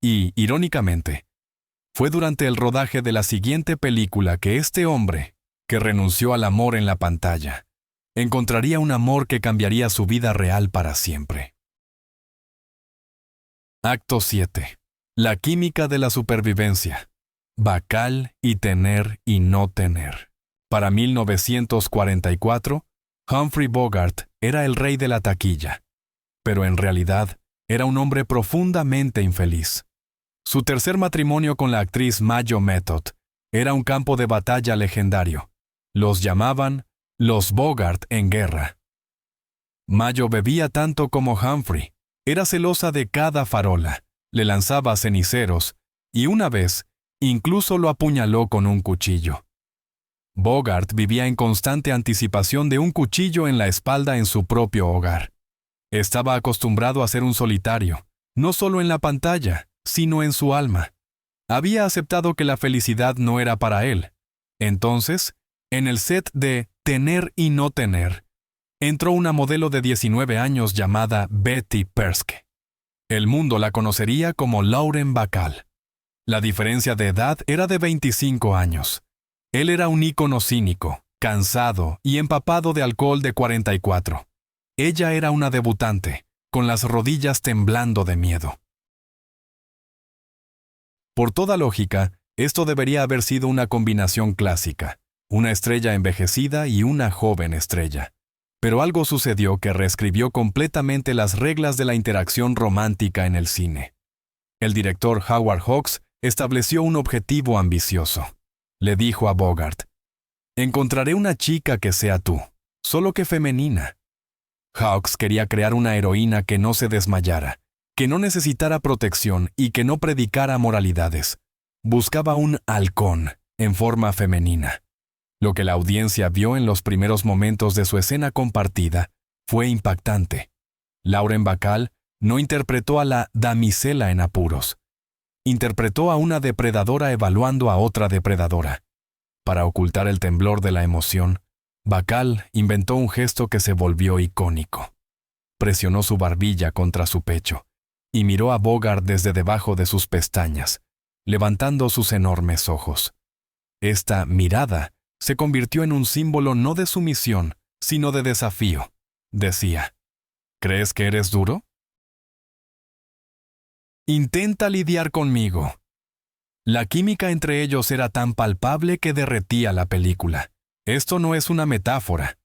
Y, irónicamente, fue durante el rodaje de la siguiente película que este hombre, que renunció al amor en la pantalla, encontraría un amor que cambiaría su vida real para siempre. Acto 7. La química de la supervivencia. Bacal y tener y no tener. Para 1944, Humphrey Bogart era el rey de la taquilla, pero en realidad era un hombre profundamente infeliz. Su tercer matrimonio con la actriz Mayo Method era un campo de batalla legendario. Los llamaban los Bogart en guerra. Mayo bebía tanto como Humphrey, era celosa de cada farola, le lanzaba ceniceros y una vez incluso lo apuñaló con un cuchillo. Bogart vivía en constante anticipación de un cuchillo en la espalda en su propio hogar. Estaba acostumbrado a ser un solitario, no solo en la pantalla, sino en su alma. Había aceptado que la felicidad no era para él. Entonces, en el set de Tener y no tener, entró una modelo de 19 años llamada Betty Perske. El mundo la conocería como Lauren Bacall. La diferencia de edad era de 25 años. Él era un ícono cínico, cansado y empapado de alcohol de 44. Ella era una debutante, con las rodillas temblando de miedo. Por toda lógica, esto debería haber sido una combinación clásica, una estrella envejecida y una joven estrella. Pero algo sucedió que reescribió completamente las reglas de la interacción romántica en el cine. El director Howard Hawks estableció un objetivo ambicioso. Le dijo a Bogart: «Encontraré una chica que sea tú, solo que femenina». Hawks quería crear una heroína que no se desmayara, que no necesitara protección y que no predicara moralidades. Buscaba un halcón en forma femenina. Lo que la audiencia vio en los primeros momentos de su escena compartida fue impactante. Lauren Bacall no interpretó a la damisela en apuros. Interpretó a una depredadora evaluando a otra depredadora. Para ocultar el temblor de la emoción, Bacall inventó un gesto que se volvió icónico. Presionó su barbilla contra su pecho y miró a Bogart desde debajo de sus pestañas, levantando sus enormes ojos. Esta mirada se convirtió en un símbolo no de sumisión, sino de desafío. Decía: «¿Crees que eres duro? Intenta lidiar conmigo». La química entre ellos era tan palpable que derretía la película. Esto no es una metáfora.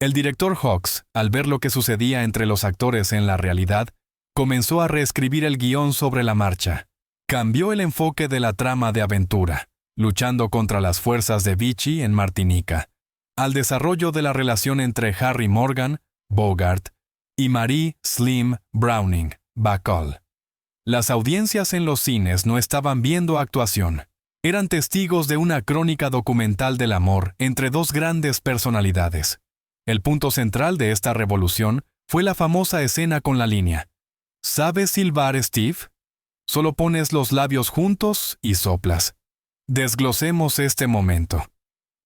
El director Hawks, al ver lo que sucedía entre los actores en la realidad, comenzó a reescribir el guión sobre la marcha. Cambió el enfoque de la trama de aventura, luchando contra las fuerzas de Vichy en Martinica, al desarrollo de la relación entre Harry Morgan, Bogart, y Marie Slim Browning, Bacall. Las audiencias en los cines no estaban viendo actuación. Eran testigos de una crónica documental del amor entre dos grandes personalidades. El punto central de esta revolución fue la famosa escena con la línea: «¿Sabes silbar, Steve? Solo pones los labios juntos y soplas». Desglosemos este momento.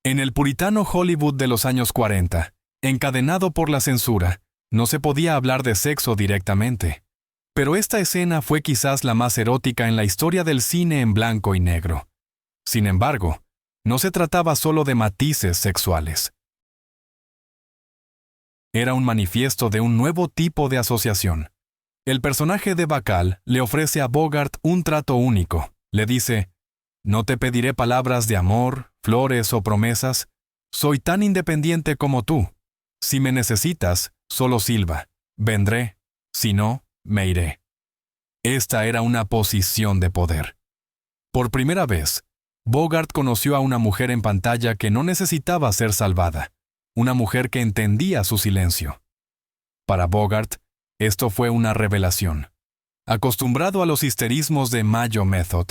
En el puritano Hollywood de los años 40, encadenado por la censura, no se podía hablar de sexo directamente. Pero esta escena fue quizás la más erótica en la historia del cine en blanco y negro. Sin embargo, no se trataba solo de matices sexuales. Era un manifiesto de un nuevo tipo de asociación. El personaje de Bacall le ofrece a Bogart un trato único. Le dice: «No te pediré palabras de amor, flores o promesas. Soy tan independiente como tú. Si me necesitas, solo silba. Vendré. Si no, me iré». Esta era una posición de poder. Por primera vez, Bogart conoció a una mujer en pantalla que no necesitaba ser salvada, una mujer que entendía su silencio. Para Bogart, esto fue una revelación. Acostumbrado a los histerismos de Mayo Method,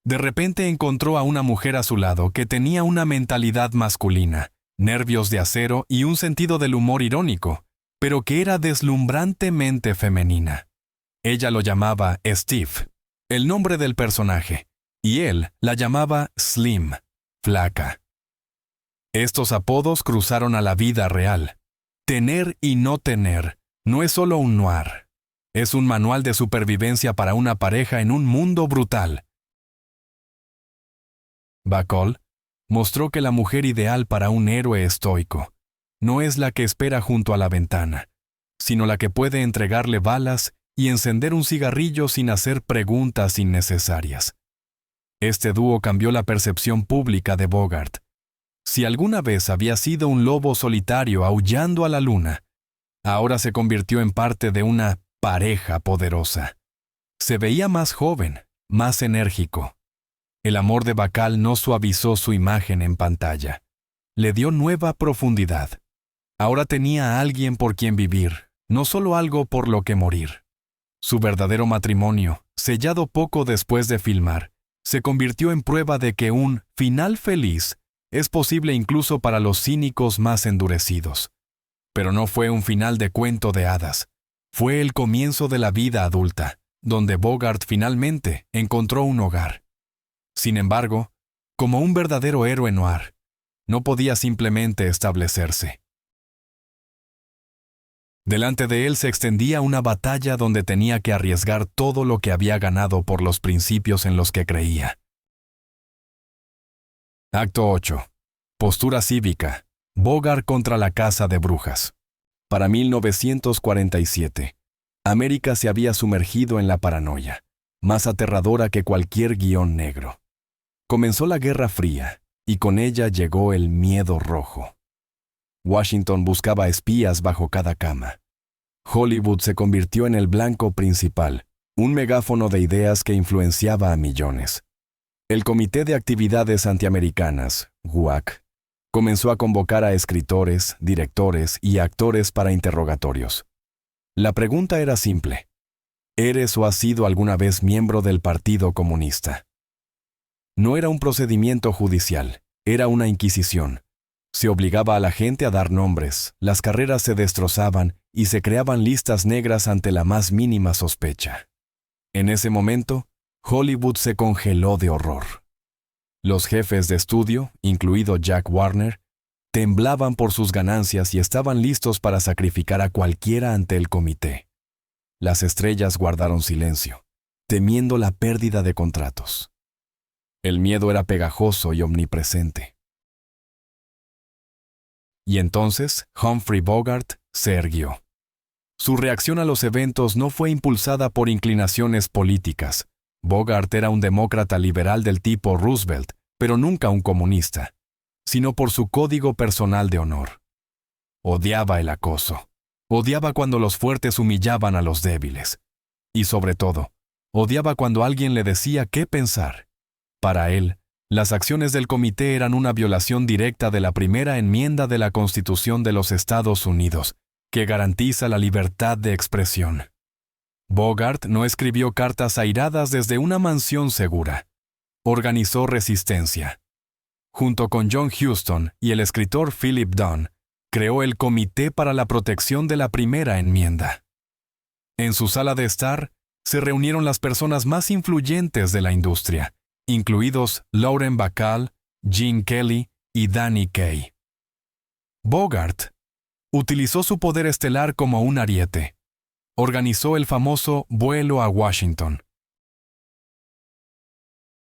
de repente encontró a una mujer a su lado que tenía una mentalidad masculina, nervios de acero y un sentido del humor irónico, pero que era deslumbrantemente femenina. Ella lo llamaba Steve, el nombre del personaje, y él la llamaba Slim, flaca. Estos apodos cruzaron a la vida real. Tener y no tener no es solo un noir. Es un manual de supervivencia para una pareja en un mundo brutal. Bacall mostró que la mujer ideal para un héroe estoico no es la que espera junto a la ventana, sino la que puede entregarle balas y encender un cigarrillo sin hacer preguntas innecesarias. Este dúo cambió la percepción pública de Bogart. Si alguna vez había sido un lobo solitario aullando a la luna, ahora se convirtió en parte de una pareja poderosa. Se veía más joven, más enérgico. El amor de Bacall no suavizó su imagen en pantalla. Le dio nueva profundidad. Ahora tenía a alguien por quien vivir, no solo algo por lo que morir. Su verdadero matrimonio, sellado poco después de filmar, se convirtió en prueba de que un final feliz es posible incluso para los cínicos más endurecidos. Pero no fue un final de cuento de hadas. Fue el comienzo de la vida adulta, donde Bogart finalmente encontró un hogar. Sin embargo, como un verdadero héroe noir, no podía simplemente establecerse. Delante de él se extendía una batalla donde tenía que arriesgar todo lo que había ganado por los principios en los que creía. Acto 8. Postura cívica. Bogart contra la Casa de Brujas. Para 1947. América se había sumergido en la paranoia, más aterradora que cualquier guión negro. Comenzó la Guerra Fría, y con ella llegó el miedo rojo. Washington buscaba espías bajo cada cama. Hollywood se convirtió en el blanco principal, un megáfono de ideas que influenciaba a millones. El Comité de Actividades Antiamericanas, GUAC, comenzó a convocar a escritores, directores y actores para interrogatorios. La pregunta era simple: ¿eres o has sido alguna vez miembro del Partido Comunista? No era un procedimiento judicial, era una inquisición. Se obligaba a la gente a dar nombres, las carreras se destrozaban y se creaban listas negras ante la más mínima sospecha. En ese momento, Hollywood se congeló de horror. Los jefes de estudio, incluido Jack Warner, temblaban por sus ganancias y estaban listos para sacrificar a cualquiera ante el comité. Las estrellas guardaron silencio, temiendo la pérdida de contratos. El miedo era pegajoso y omnipresente. Y entonces Humphrey Bogart se erguió. Su reacción a los eventos no fue impulsada por inclinaciones políticas. Bogart era un demócrata liberal del tipo Roosevelt, pero nunca un comunista, sino por su código personal de honor. Odiaba el acoso. Odiaba cuando los fuertes humillaban a los débiles. Y sobre todo, odiaba cuando alguien le decía qué pensar. Para él, las acciones del comité eran una violación directa de la primera enmienda de la Constitución de los Estados Unidos, que garantiza la libertad de expresión. Bogart no escribió cartas airadas desde una mansión segura. Organizó resistencia. Junto con John Huston y el escritor Philip Dunn, creó el Comité para la Protección de la Primera Enmienda. En su sala de estar, se reunieron las personas más influyentes de la industria, incluidos Lauren Bacall, Gene Kelly y Danny Kaye. Bogart utilizó su poder estelar como un ariete. Organizó el famoso vuelo a Washington.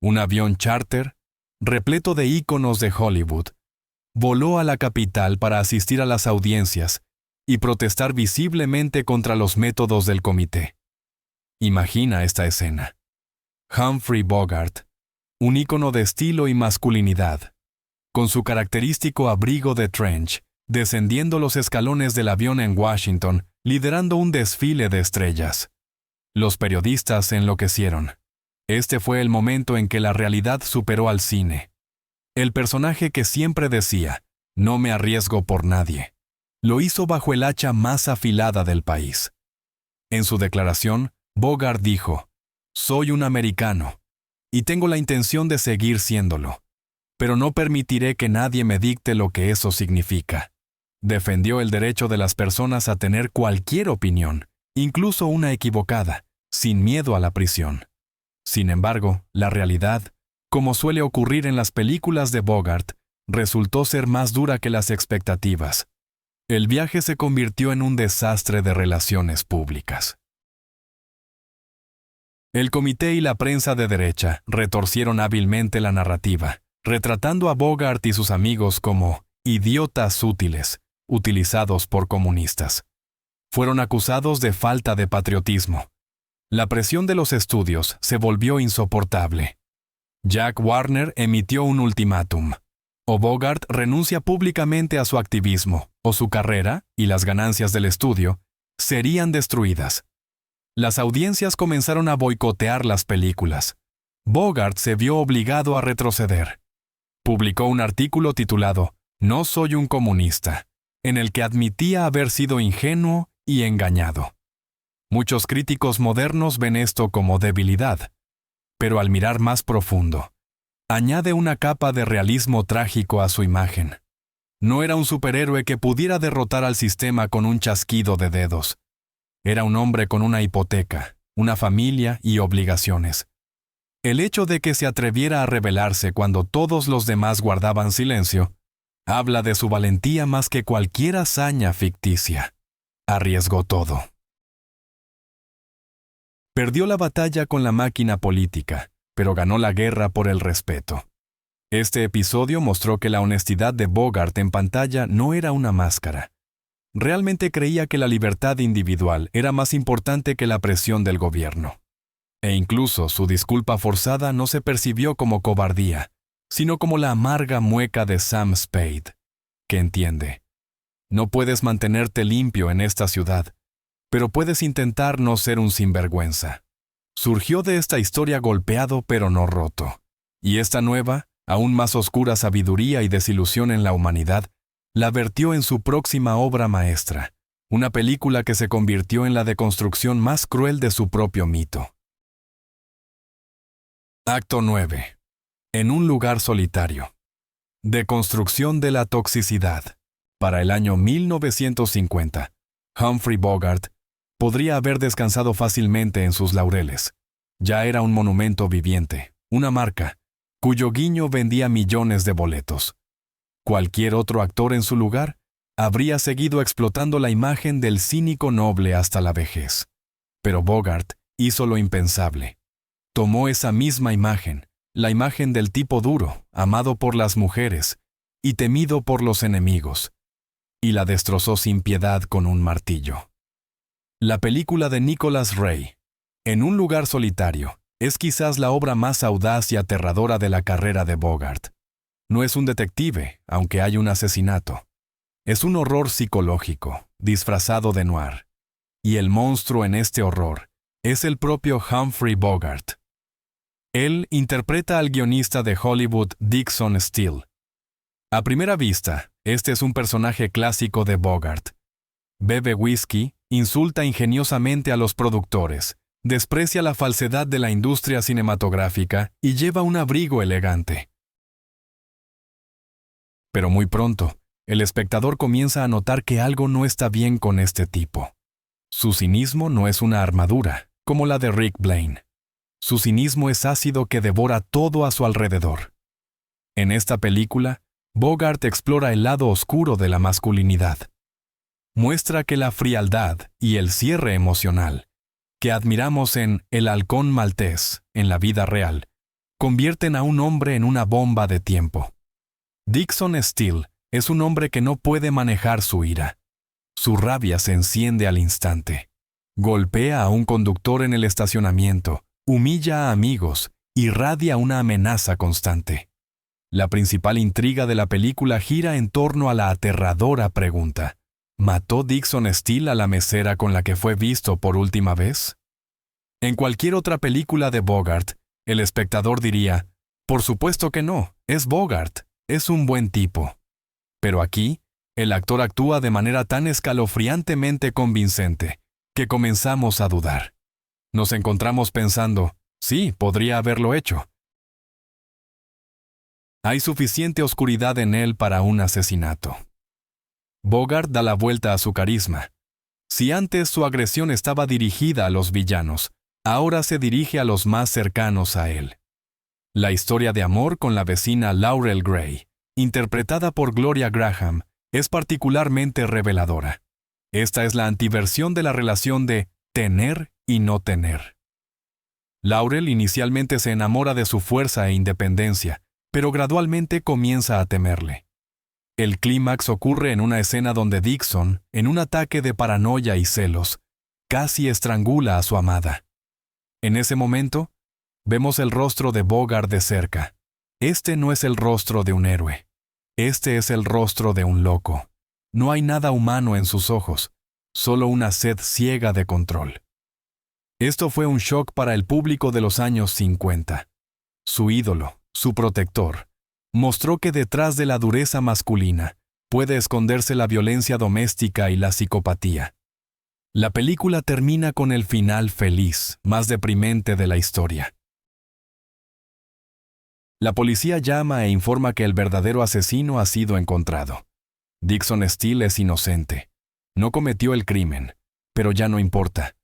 Un avión charter, repleto de íconos de Hollywood, voló a la capital para asistir a las audiencias y protestar visiblemente contra los métodos del comité. Imagina esta escena. Humphrey Bogart, un ícono de estilo y masculinidad, con su característico abrigo de trench, descendiendo los escalones del avión en Washington, liderando un desfile de estrellas. Los periodistas enloquecieron. Este fue el momento en que la realidad superó al cine. El personaje que siempre decía, "No me arriesgo por nadie", lo hizo bajo el hacha más afilada del país. En su declaración, Bogart dijo, "Soy un americano, y tengo la intención de seguir siéndolo, pero no permitiré que nadie me dicte lo que eso significa". Defendió el derecho de las personas a tener cualquier opinión, incluso una equivocada, sin miedo a la prisión. Sin embargo, la realidad, como suele ocurrir en las películas de Bogart, resultó ser más dura que las expectativas. El viaje se convirtió en un desastre de relaciones públicas. El comité y la prensa de derecha retorcieron hábilmente la narrativa, retratando a Bogart y sus amigos como idiotas útiles, utilizados por comunistas. Fueron acusados de falta de patriotismo. La presión de los estudios se volvió insoportable. Jack Warner emitió un ultimátum. O Bogart renuncia públicamente a su activismo, o su carrera y las ganancias del estudio serían destruidas. Las audiencias comenzaron a boicotear las películas. Bogart se vio obligado a retroceder. Publicó un artículo titulado "No soy un comunista", en el que admitía haber sido ingenuo y engañado. Muchos críticos modernos ven esto como debilidad, pero al mirar más profundo, añade una capa de realismo trágico a su imagen. No era un superhéroe que pudiera derrotar al sistema con un chasquido de dedos. Era un hombre con una hipoteca, una familia y obligaciones. El hecho de que se atreviera a rebelarse cuando todos los demás guardaban silencio, habla de su valentía más que cualquier hazaña ficticia. Arriesgó todo. Perdió la batalla con la máquina política, pero ganó la guerra por el respeto. Este episodio mostró que la honestidad de Bogart en pantalla no era una máscara. realmente creía que la libertad individual era más importante que la presión del gobierno. E incluso su disculpa forzada no se percibió como cobardía, sino como la amarga mueca de Sam Spade, que entiende: no puedes mantenerte limpio en esta ciudad, pero puedes intentar no ser un sinvergüenza. Surgió de esta historia golpeado pero no roto, y esta nueva, aún más oscura sabiduría y desilusión en la humanidad, la vertió en su próxima obra maestra, una película que se convirtió en la deconstrucción más cruel de su propio mito. Acto 9. En un lugar solitario. Deconstrucción de la toxicidad. Para el año 1950, Humphrey Bogart podría haber descansado fácilmente en sus laureles. Ya era un monumento viviente, una marca, cuyo guiño vendía millones de boletos. Cualquier otro actor en su lugar habría seguido explotando la imagen del cínico noble hasta la vejez. Pero Bogart hizo lo impensable. Tomó esa misma imagen, la imagen del tipo duro, amado por las mujeres y temido por los enemigos, y la destrozó sin piedad con un martillo. La película de Nicholas Ray, En un lugar solitario, es quizás la obra más audaz y aterradora de la carrera de Bogart. No es un detective, aunque hay un asesinato. Es un horror psicológico, disfrazado de noir. Y el monstruo en este horror es el propio Humphrey Bogart. Él interpreta al guionista de Hollywood Dixon Steele. A primera vista, este es un personaje clásico de Bogart. Bebe whisky, insulta ingeniosamente a los productores, desprecia la falsedad de la industria cinematográfica y lleva un abrigo elegante. Pero muy pronto, el espectador comienza a notar que algo no está bien con este tipo. Su cinismo no es una armadura, como la de Rick Blaine. Su cinismo es ácido que devora todo a su alrededor. En esta película, Bogart explora el lado oscuro de la masculinidad. Muestra que la frialdad y el cierre emocional, que admiramos en El halcón maltés, en la vida real, convierten a un hombre en una bomba de tiempo. Dixon Steele es un hombre que no puede manejar su ira. Su rabia se enciende al instante. Golpea a un conductor en el estacionamiento, humilla a amigos, irradia una amenaza constante. La principal intriga de la película gira en torno a la aterradora pregunta: ¿mató Dixon Steele a la mesera con la que fue visto por última vez? En cualquier otra película de Bogart, el espectador diría: por supuesto que no, es Bogart, es un buen tipo. Pero aquí, el actor actúa de manera tan escalofriantemente convincente que comenzamos a dudar. Nos encontramos pensando: sí, podría haberlo hecho. Hay suficiente oscuridad en él para un asesinato. Bogart da la vuelta a su carisma. Si antes su agresión estaba dirigida a los villanos, ahora se dirige a los más cercanos a él. La historia de amor con la vecina Laurel Gray, interpretada por Gloria Graham, es particularmente reveladora. Esta es la antiversión de la relación de tener y no tener. Laurel inicialmente se enamora de su fuerza e independencia, pero gradualmente comienza a temerle. El clímax ocurre en una escena donde Dixon, en un ataque de paranoia y celos, casi estrangula a su amada. En ese momento, vemos el rostro de Bogart de cerca. Este no es el rostro de un héroe. Este es el rostro de un loco. No hay nada humano en sus ojos, solo una sed ciega de control. Esto fue un shock para el público de los años 50. Su ídolo, su protector, mostró que detrás de la dureza masculina puede esconderse la violencia doméstica y la psicopatía. La película termina con el final feliz, más deprimente de la historia. La policía llama e informa que el verdadero asesino ha sido encontrado. Dixon Steele es inocente. No cometió el crimen, pero ya no importa,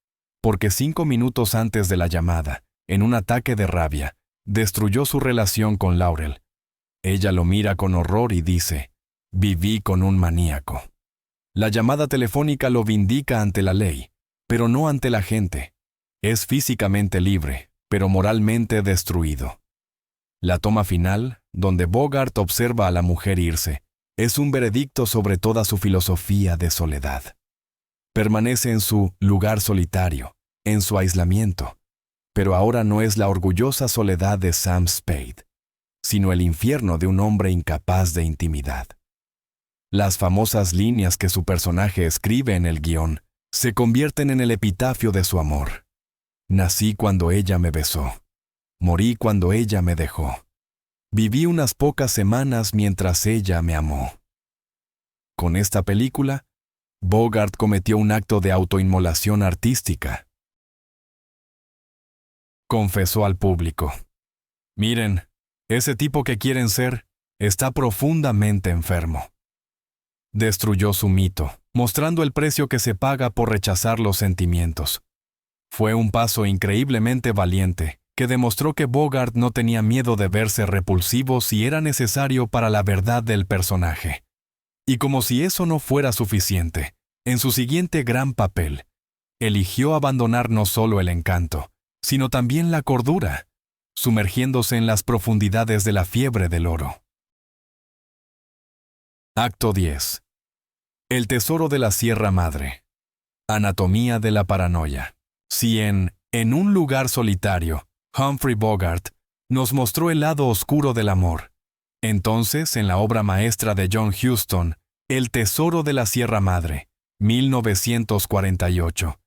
porque 5 minutos antes de la llamada, en un ataque de rabia, destruyó su relación con Laurel. Ella lo mira con horror y dice: viví con un maníaco. La llamada telefónica lo vindica ante la ley, pero no ante la gente. Es físicamente libre, pero moralmente destruido. La toma final, donde Bogart observa a la mujer irse, Es un veredicto sobre toda su filosofía de soledad. Permanece en su lugar solitario, en su aislamiento, pero ahora no es la orgullosa soledad de Sam Spade, sino el infierno de un hombre incapaz de intimidad. Las famosas líneas que su personaje escribe en el guión se convierten en el epitafio de su amor. Nací cuando ella me besó. Morí cuando ella me dejó. Viví unas pocas semanas mientras ella me amó. Con esta película, Bogart cometió un acto de autoinmolación artística. Confesó al público: miren, ese tipo que quieren ser está profundamente enfermo. Destruyó su mito, mostrando el precio que se paga por rechazar los sentimientos. Fue un paso increíblemente valiente, que demostró que Bogart no tenía miedo de verse repulsivo si era necesario para la verdad del personaje. Y como si eso no fuera suficiente, en su siguiente gran papel, eligió abandonar no solo el encanto, sino también la cordura, sumergiéndose en las profundidades de la fiebre del oro. Acto 10. El tesoro de la Sierra Madre. Anatomía de la paranoia. Si en un lugar solitario, Humphrey Bogart nos mostró el lado oscuro del amor, entonces en la obra maestra de John Huston, El tesoro de la Sierra Madre, 1948,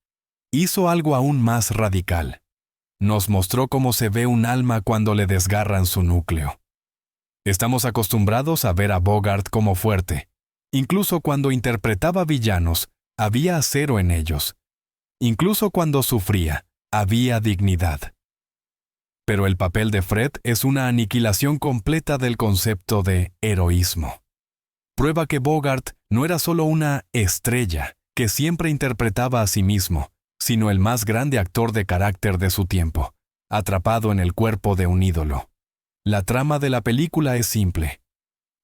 hizo algo aún más radical. Nos mostró cómo se ve un alma cuando le desgarran su núcleo. Estamos acostumbrados a ver a Bogart como fuerte. Incluso cuando interpretaba villanos, había acero en ellos. Incluso cuando sufría, había dignidad. Pero el papel de Fred es una aniquilación completa del concepto de heroísmo. Prueba que Bogart no era solo una estrella que siempre interpretaba a sí mismo, sino el más grande actor de carácter de su tiempo, atrapado en el cuerpo de un ídolo. La trama de la película es simple.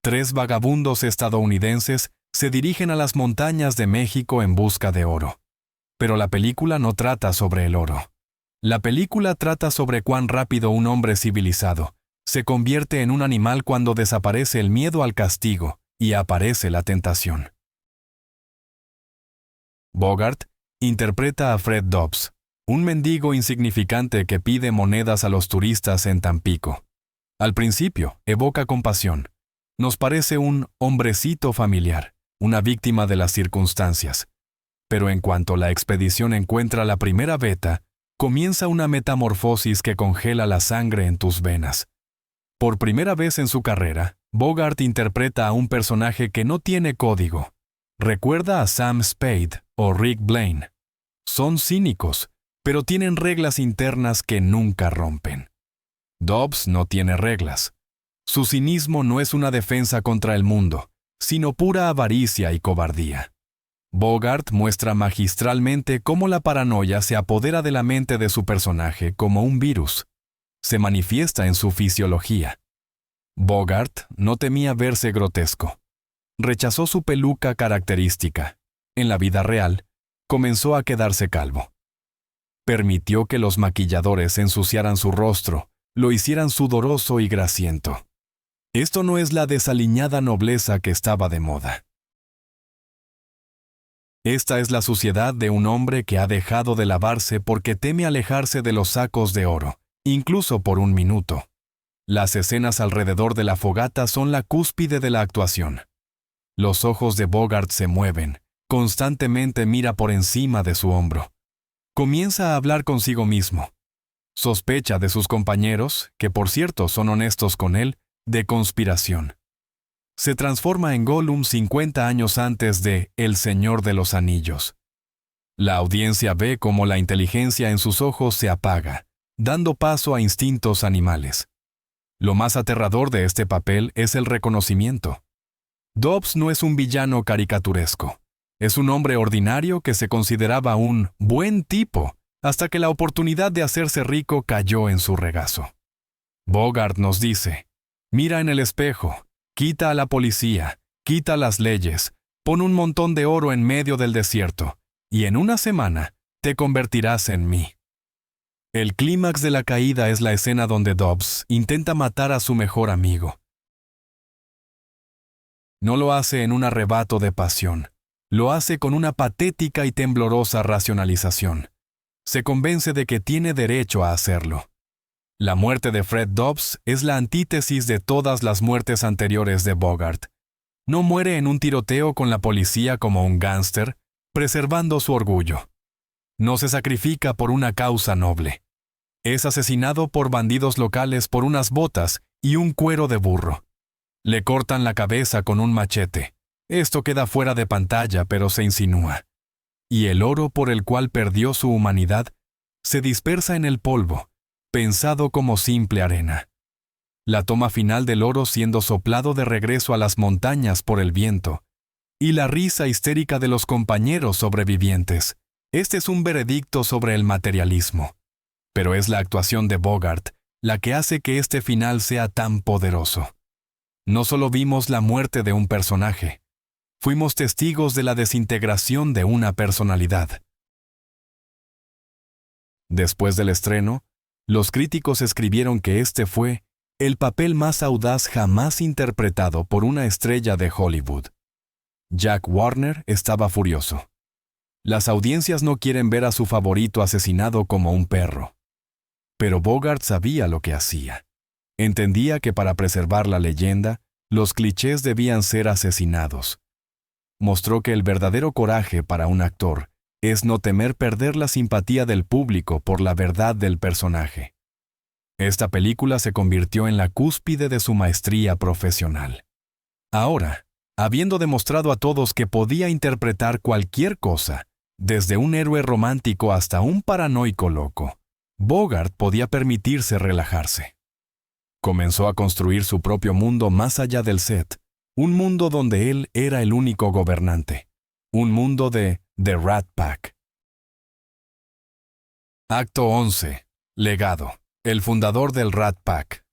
3 vagabundos estadounidenses se dirigen a las montañas de México en busca de oro. Pero la película no trata sobre el oro. La película trata sobre cuán rápido un hombre civilizado se convierte en un animal cuando desaparece el miedo al castigo y aparece la tentación. Bogart interpreta a Fred Dobbs, un mendigo insignificante que pide monedas a los turistas en Tampico. Al principio, evoca compasión. Nos parece un hombrecito familiar, una víctima de las circunstancias. Pero en cuanto la expedición encuentra la primera veta, comienza una metamorfosis que congela la sangre en tus venas. Por primera vez en su carrera, Bogart interpreta a un personaje que no tiene código. Recuerda a Sam Spade o Rick Blaine. Son cínicos, pero tienen reglas internas que nunca rompen. Dobbs no tiene reglas. Su cinismo no es una defensa contra el mundo, sino pura avaricia y cobardía. Bogart muestra magistralmente cómo la paranoia se apodera de la mente de su personaje como un virus. Se manifiesta en su fisiología. Bogart no temía verse grotesco. Rechazó su peluca característica. En la vida real, comenzó a quedarse calvo. Permitió que los maquilladores ensuciaran su rostro, lo hicieran sudoroso y grasiento. Esto no es la desaliñada nobleza que estaba de moda. Esta es la suciedad de un hombre que ha dejado de lavarse porque teme alejarse de los sacos de oro, incluso por un minuto. Las escenas alrededor de la fogata son la cúspide de la actuación. Los ojos de Bogart se mueven, constantemente mira por encima de su hombro. Comienza a hablar consigo mismo. Sospecha de sus compañeros, que por cierto son honestos con él, de conspiración. Se transforma en Gollum 50 años antes de El Señor de los Anillos. La audiencia ve cómo la inteligencia en sus ojos se apaga, dando paso a instintos animales. Lo más aterrador de este papel es el reconocimiento. Dobbs no es un villano caricaturesco. Es un hombre ordinario que se consideraba un buen tipo, hasta que la oportunidad de hacerse rico cayó en su regazo. Bogart nos dice: mira en el espejo, quita a la policía, quita las leyes, pon un montón de oro en medio del desierto, y en una semana te convertirás en mí. El clímax de la caída es la escena donde Dobbs intenta matar a su mejor amigo. No lo hace en un arrebato de pasión. Lo hace con una patética y temblorosa racionalización. Se convence de que tiene derecho a hacerlo. La muerte de Fred Dobbs es la antítesis de todas las muertes anteriores de Bogart. No muere en un tiroteo con la policía como un gángster, preservando su orgullo. No se sacrifica por una causa noble. Es asesinado por bandidos locales por unas botas y un cuero de burro. Le cortan la cabeza con un machete. Esto queda fuera de pantalla, pero se insinúa. Y el oro por el cual perdió su humanidad se dispersa en el polvo, pensado como simple arena. La toma final del oro siendo soplado de regreso a las montañas por el viento, y la risa histérica de los compañeros sobrevivientes. Este es un veredicto sobre el materialismo. Pero es la actuación de Bogart la que hace que este final sea tan poderoso. No solo vimos la muerte de un personaje, fuimos testigos de la desintegración de una personalidad. Después del estreno, los críticos escribieron que este fue el papel más audaz jamás interpretado por una estrella de Hollywood. Jack Warner estaba furioso. Las audiencias no quieren ver a su favorito asesinado como un perro. Pero Bogart sabía lo que hacía. Entendía que para preservar la leyenda, los clichés debían ser asesinados. Mostró que el verdadero coraje para un actor es no temer perder la simpatía del público por la verdad del personaje. Esta película se convirtió en la cúspide de su maestría profesional. Ahora, habiendo demostrado a todos que podía interpretar cualquier cosa, desde un héroe romántico hasta un paranoico loco, Bogart podía permitirse relajarse. Comenzó a construir su propio mundo más allá del set, un mundo donde él era el único gobernante, un mundo de The Rat Pack. Acto 11. Legado. El fundador del Rat Pack.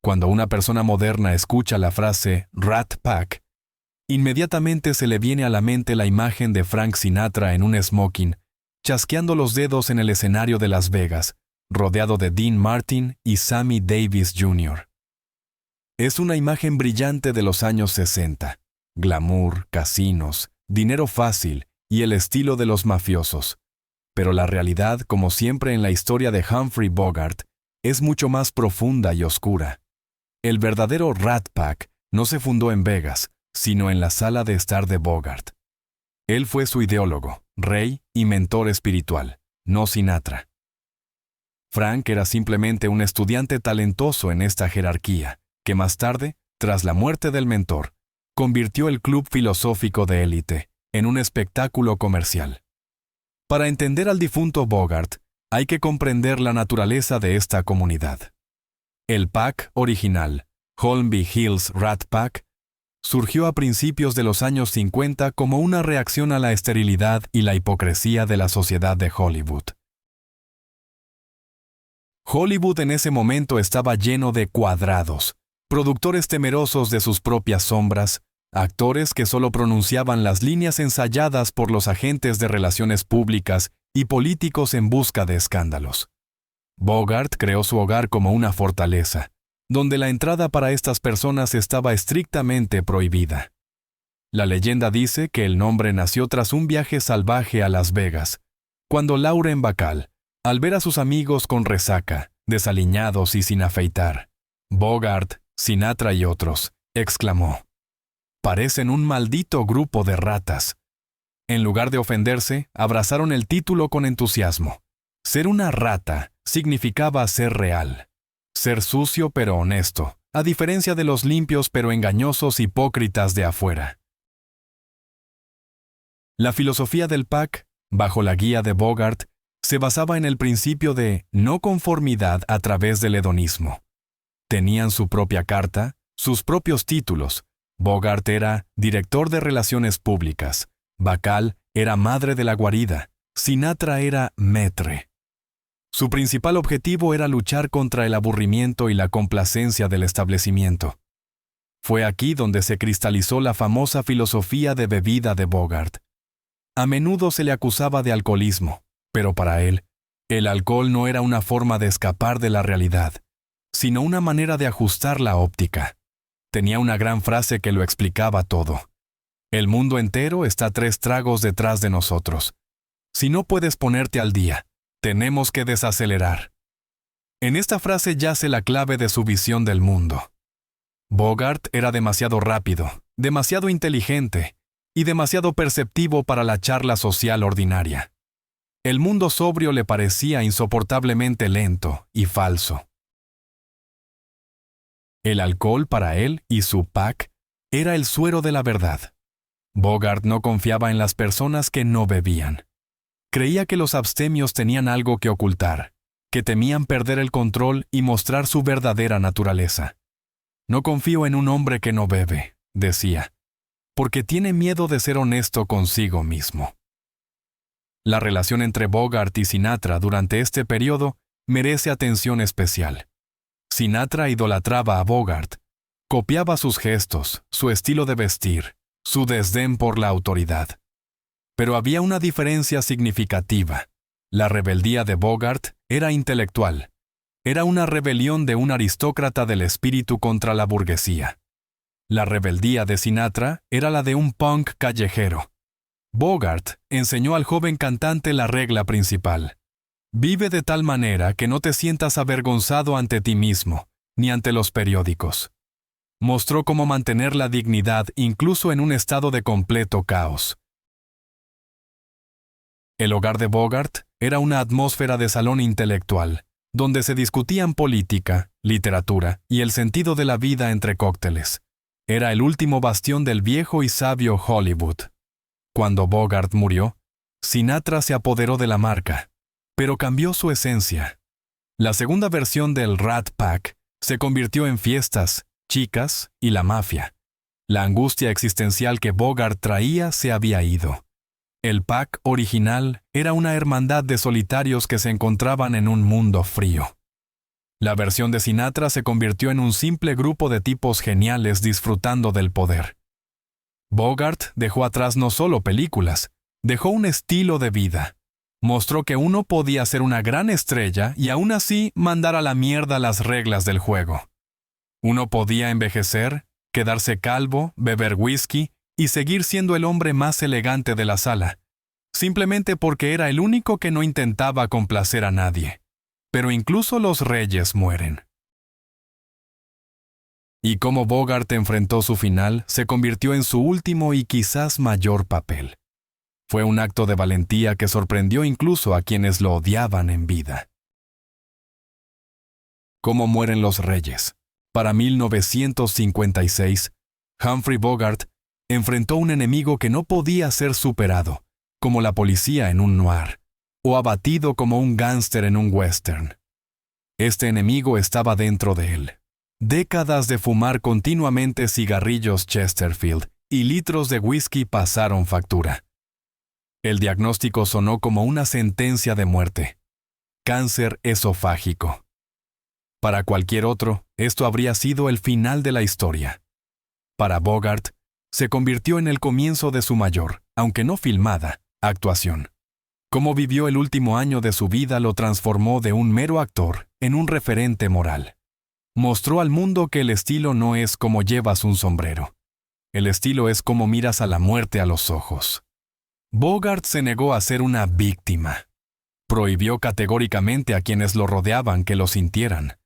Cuando una persona moderna escucha la frase Rat Pack, inmediatamente se le viene a la mente la imagen de Frank Sinatra en un smoking, chasqueando los dedos en el escenario de Las Vegas, rodeado de Dean Martin y Sammy Davis Jr. Es una imagen brillante de los años 60, glamour, casinos, dinero fácil y el estilo de los mafiosos. Pero la realidad, como siempre en la historia de Humphrey Bogart, es mucho más profunda y oscura. El verdadero Rat Pack no se fundó en Vegas, sino en la sala de estar de Bogart. Él fue su ideólogo, rey y mentor espiritual, no Sinatra. Frank era simplemente un estudiante talentoso en esta jerarquía, que más tarde, tras la muerte del mentor, convirtió el club filosófico de élite en un espectáculo comercial. Para entender al difunto Bogart, hay que comprender la naturaleza de esta comunidad. El pack original, Holmby Hills Rat Pack, surgió a principios de los años 50 como una reacción a la esterilidad y la hipocresía de la sociedad de Hollywood. Hollywood en ese momento estaba lleno de cuadrados, productores temerosos de sus propias sombras, actores que solo pronunciaban las líneas ensayadas por los agentes de relaciones públicas y políticos en busca de escándalos. Bogart creó su hogar como una fortaleza, donde la entrada para estas personas estaba estrictamente prohibida. La leyenda dice que el nombre nació tras un viaje salvaje a Las Vegas, cuando Lauren Bacall, al ver a sus amigos con resaca, desaliñados y sin afeitar, Bogart, Sinatra y otros, exclamó: «Parecen un maldito grupo de ratas». En lugar de ofenderse, abrazaron el título con entusiasmo. Ser una rata significaba ser real, ser sucio pero honesto, a diferencia de los limpios pero engañosos hipócritas de afuera. La filosofía del pack, bajo la guía de Bogart, se basaba en el principio de no conformidad a través del hedonismo. Tenían su propia carta, sus propios títulos. Bogart era director de relaciones públicas, Bacall era madre de la guarida, Sinatra era maître. Su principal objetivo era luchar contra el aburrimiento y la complacencia del establecimiento. Fue aquí donde se cristalizó la famosa filosofía de bebida de Bogart. A menudo se le acusaba de alcoholismo, pero para él, el alcohol no era una forma de escapar de la realidad, sino una manera de ajustar la óptica. Tenía una gran frase que lo explicaba todo. El mundo entero está 3 tragos detrás de nosotros. Si no puedes ponerte al día, tenemos que desacelerar. En esta frase yace la clave de su visión del mundo. Bogart era demasiado rápido, demasiado inteligente y demasiado perceptivo para la charla social ordinaria. El mundo sobrio le parecía insoportablemente lento y falso. El alcohol para él y su pack era el suero de la verdad. Bogart no confiaba en las personas que no bebían. Creía que los abstemios tenían algo que ocultar, que temían perder el control y mostrar su verdadera naturaleza. No confío en un hombre que no bebe, decía, porque tiene miedo de ser honesto consigo mismo. La relación entre Bogart y Sinatra durante este periodo merece atención especial. Sinatra idolatraba a Bogart, copiaba sus gestos, su estilo de vestir, su desdén por la autoridad. Pero había una diferencia significativa. La rebeldía de Bogart era intelectual. Era una rebelión de un aristócrata del espíritu contra la burguesía. La rebeldía de Sinatra era la de un punk callejero. Bogart enseñó al joven cantante la regla principal. Vive de tal manera que no te sientas avergonzado ante ti mismo, ni ante los periódicos. Mostró cómo mantener la dignidad incluso en un estado de completo caos. El hogar de Bogart era una atmósfera de salón intelectual, donde se discutían política, literatura y el sentido de la vida entre cócteles. Era el último bastión del viejo y sabio Hollywood. Cuando Bogart murió, Sinatra se apoderó de la marca, pero cambió su esencia. La segunda versión del Rat Pack se convirtió en fiestas, chicas y la mafia. La angustia existencial que Bogart traía se había ido. El pack original era una hermandad de solitarios que se encontraban en un mundo frío. La versión de Sinatra se convirtió en un simple grupo de tipos geniales disfrutando del poder. Bogart dejó atrás no solo películas, dejó un estilo de vida. Mostró que uno podía ser una gran estrella y aún así mandar a la mierda las reglas del juego. Uno podía envejecer, quedarse calvo, beber whisky y seguir siendo el hombre más elegante de la sala, simplemente porque era el único que no intentaba complacer a nadie. Pero incluso los reyes mueren. Y cómo Bogart enfrentó su final se convirtió en su último y quizás mayor papel. Fue un acto de valentía que sorprendió incluso a quienes lo odiaban en vida. ¿Cómo mueren los reyes? Para 1956, Humphrey Bogart enfrentó un enemigo que no podía ser superado, como la policía en un noir, o abatido como un gángster en un western. Este enemigo estaba dentro de él. Décadas de fumar continuamente cigarrillos Chesterfield y litros de whisky pasaron factura. El diagnóstico sonó como una sentencia de muerte. Cáncer esofágico. Para cualquier otro, esto habría sido el final de la historia. Para Bogart, se convirtió en el comienzo de su mayor, aunque no filmada, actuación. Cómo vivió el último año de su vida lo transformó de un mero actor en un referente moral. Mostró al mundo que el estilo no es como llevas un sombrero. El estilo es como miras a la muerte a los ojos. Bogart se negó a ser una víctima. Prohibió categóricamente a quienes lo rodeaban que lo sintieran.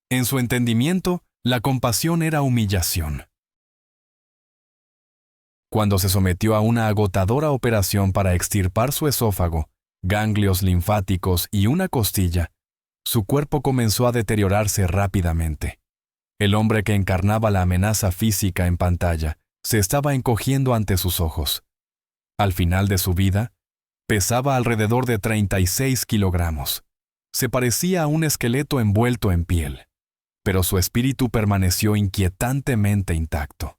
En su entendimiento, la compasión era humillación. Cuando se sometió a una agotadora operación para extirpar su esófago, ganglios linfáticos y una costilla, su cuerpo comenzó a deteriorarse rápidamente. El hombre que encarnaba la amenaza física en pantalla se estaba encogiendo ante sus ojos. Al final de su vida, pesaba alrededor de 36 kilogramos. Se parecía a un esqueleto envuelto en piel, pero su espíritu permaneció inquietantemente intacto.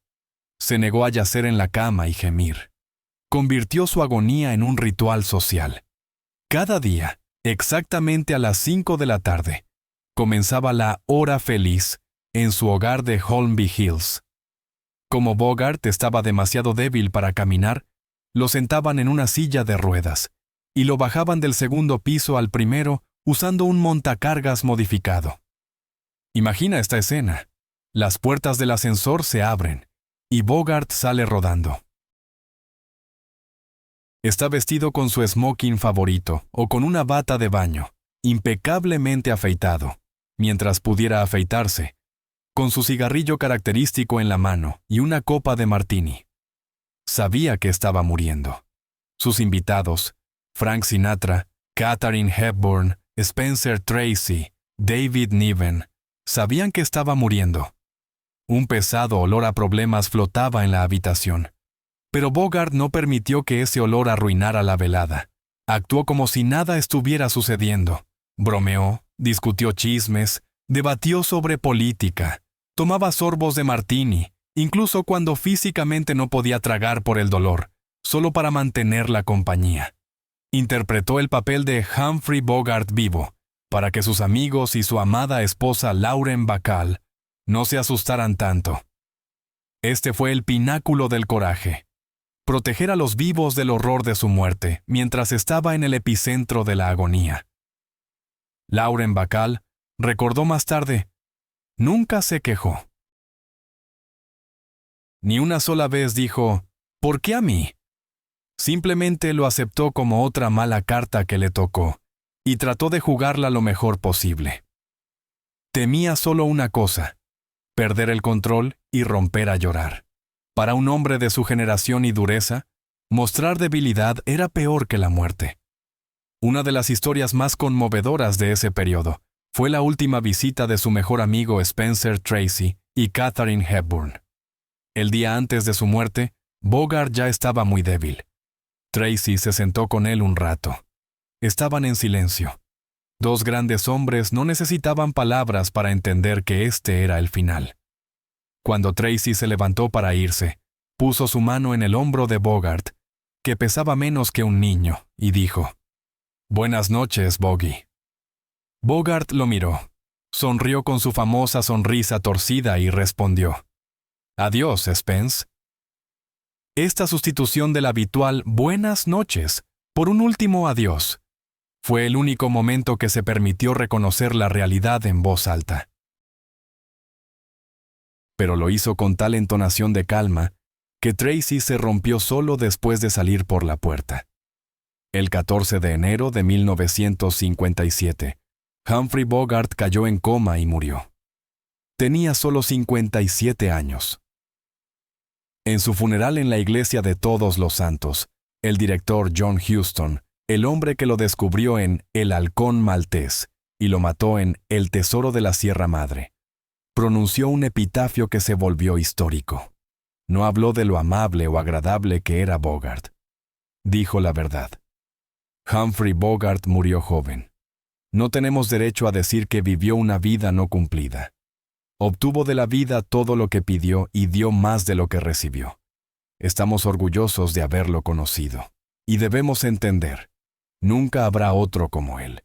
Se negó a yacer en la cama y gemir. Convirtió su agonía en un ritual social. Cada día, exactamente a las 5 de la tarde, comenzaba la hora feliz en su hogar de Holmby Hills. Como Bogart estaba demasiado débil para caminar, lo sentaban en una silla de ruedas y lo bajaban del segundo piso al primero usando un montacargas modificado. Imagina esta escena. las puertas del ascensor se abren y Bogart sale rodando. Está vestido con su smoking favorito o con una bata de baño, impecablemente afeitado, mientras pudiera afeitarse, con su cigarrillo característico en la mano y una copa de martini. Sabía que estaba muriendo. Sus invitados, Frank Sinatra, Katharine Hepburn, Spencer Tracy, David Niven, sabían que estaba muriendo. Un pesado olor a problemas flotaba en la habitación. Pero Bogart no permitió que ese olor arruinara la velada. Actuó como si nada estuviera sucediendo. Bromeó, discutió chismes, debatió sobre política, tomaba sorbos de martini, incluso cuando físicamente no podía tragar por el dolor, solo para mantener la compañía. Interpretó el papel de Humphrey Bogart vivo, para que sus amigos y su amada esposa Lauren Bacall no se asustaran tanto. Este fue el pináculo del coraje. Proteger a los vivos del horror de su muerte, mientras estaba en el epicentro de la agonía. Lauren Bacall recordó más tarde, nunca se quejó. Ni una sola vez dijo, ¿por qué a mí? Simplemente lo aceptó como otra mala carta que le tocó, y trató de jugarla lo mejor posible. Temía solo una cosa, perder el control y romper a llorar. Para un hombre de su generación y dureza, mostrar debilidad era peor que la muerte. Una de las historias más conmovedoras de ese periodo fue la última visita de su mejor amigo Spencer Tracy y Katharine Hepburn. El día antes de su muerte, Bogart ya estaba muy débil. Tracy se sentó con él un rato. Estaban en silencio. Dos grandes hombres no necesitaban palabras para entender que este era el final. Cuando Tracy se levantó para irse, puso su mano en el hombro de Bogart, que pesaba menos que un niño, y dijo, «Buenas noches, Boggy». Bogart lo miró, sonrió con su famosa sonrisa torcida y respondió, «Adiós, Spence». Esta sustitución del habitual «buenas noches» por un último adiós fue el único momento que se permitió reconocer la realidad en voz alta. Pero lo hizo con tal entonación de calma que Tracy se rompió solo después de salir por la puerta. El 14 de enero de 1957, Humphrey Bogart cayó en coma y murió. Tenía solo 57 años. En su funeral en la Iglesia de Todos los Santos, el director John Huston, el hombre que lo descubrió en El Halcón Maltés y lo mató en El Tesoro de la Sierra Madre, pronunció un epitafio que se volvió histórico. No habló de lo amable o agradable que era Bogart. Dijo la verdad. Humphrey Bogart murió joven. No tenemos derecho a decir que vivió una vida no cumplida. Obtuvo de la vida todo lo que pidió y dio más de lo que recibió. Estamos orgullosos de haberlo conocido. Y debemos entender, nunca habrá otro como él.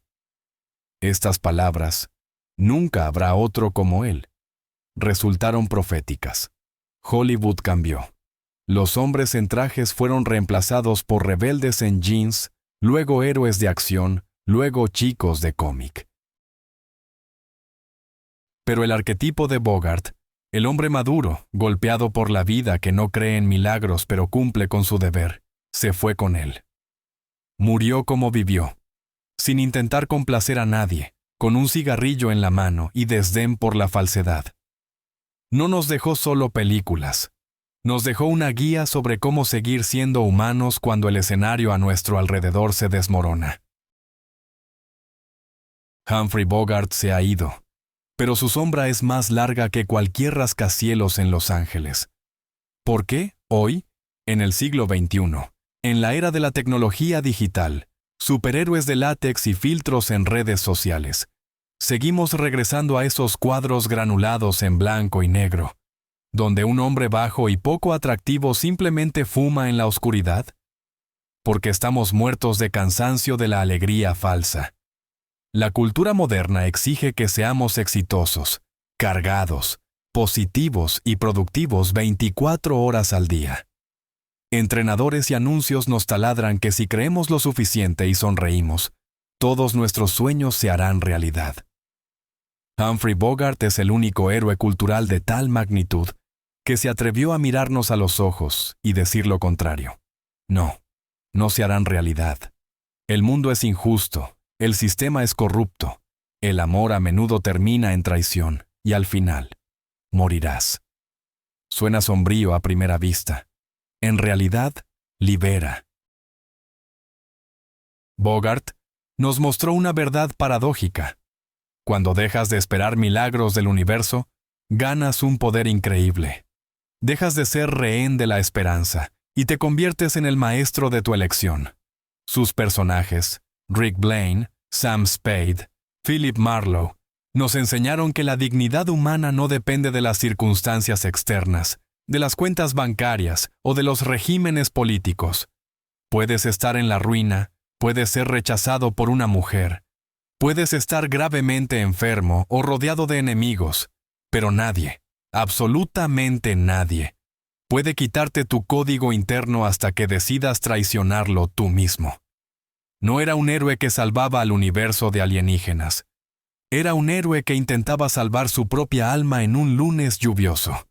Estas palabras, nunca habrá otro como él, resultaron proféticas. Hollywood cambió. Los hombres en trajes fueron reemplazados por rebeldes en jeans, luego héroes de acción, luego chicos de cómic. Pero el arquetipo de Bogart, el hombre maduro, golpeado por la vida que no cree en milagros pero cumple con su deber, se fue con él. Murió como vivió, sin intentar complacer a nadie, con un cigarrillo en la mano y desdén por la falsedad. No nos dejó solo películas. Nos dejó una guía sobre cómo seguir siendo humanos cuando el escenario a nuestro alrededor se desmorona. Humphrey Bogart se ha ido, pero su sombra es más larga que cualquier rascacielos en Los Ángeles. ¿Por qué, hoy, en el siglo XXI, en la era de la tecnología digital, superhéroes de látex y filtros en redes sociales, seguimos regresando a esos cuadros granulados en blanco y negro, donde un hombre bajo y poco atractivo simplemente fuma en la oscuridad? Porque estamos muertos de cansancio de la alegría falsa. La cultura moderna exige que seamos exitosos, cargados, positivos y productivos 24 horas al día. Entrenadores y anuncios nos taladran que si creemos lo suficiente y sonreímos, todos nuestros sueños se harán realidad. Humphrey Bogart es el único héroe cultural de tal magnitud que se atrevió a mirarnos a los ojos y decir lo contrario. No, no se harán realidad. El mundo es injusto, el sistema es corrupto, el amor a menudo termina en traición y al final, morirás. Suena sombrío a primera vista. En realidad, libera. Bogart nos mostró una verdad paradójica. Cuando dejas de esperar milagros del universo, ganas un poder increíble. Dejas de ser rehén de la esperanza y te conviertes en el maestro de tu elección. Sus personajes, Rick Blaine, Sam Spade, Philip Marlowe, nos enseñaron que la dignidad humana no depende de las circunstancias externas, de las cuentas bancarias o de los regímenes políticos. Puedes estar en la ruina, puedes ser rechazado por una mujer, puedes estar gravemente enfermo o rodeado de enemigos, pero nadie, absolutamente nadie, puede quitarte tu código interno hasta que decidas traicionarlo tú mismo. No era un héroe que salvaba al universo de alienígenas. Era un héroe que intentaba salvar su propia alma en un lunes lluvioso.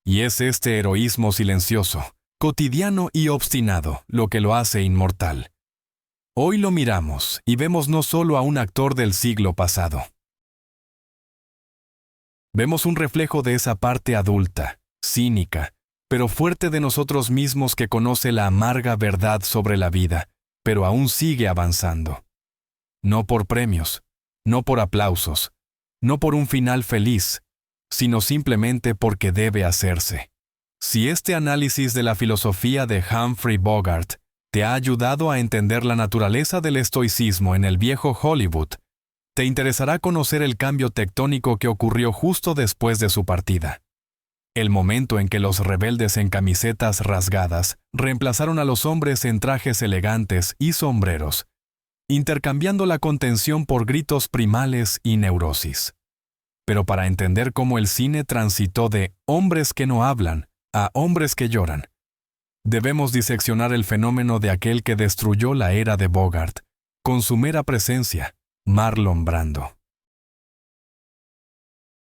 Y es este heroísmo silencioso, cotidiano y obstinado lo que lo hace inmortal. Hoy lo miramos y vemos no solo a un actor del siglo pasado. Vemos un reflejo de esa parte adulta, cínica, pero fuerte de nosotros mismos que conoce la amarga verdad sobre la vida, pero aún sigue avanzando. No por premios, no por aplausos, no por un final feliz, sino simplemente porque debe hacerse. Si este análisis de la filosofía de Humphrey Bogart te ha ayudado a entender la naturaleza del estoicismo en el viejo Hollywood, te interesará conocer el cambio tectónico que ocurrió justo después de su partida. El momento en que los rebeldes en camisetas rasgadas reemplazaron a los hombres en trajes elegantes y sombreros, intercambiando la contención por gritos primales y neurosis. Pero para entender cómo el cine transitó de hombres que no hablan a hombres que lloran, debemos diseccionar el fenómeno de aquel que destruyó la era de Bogart, con su mera presencia, Marlon Brando.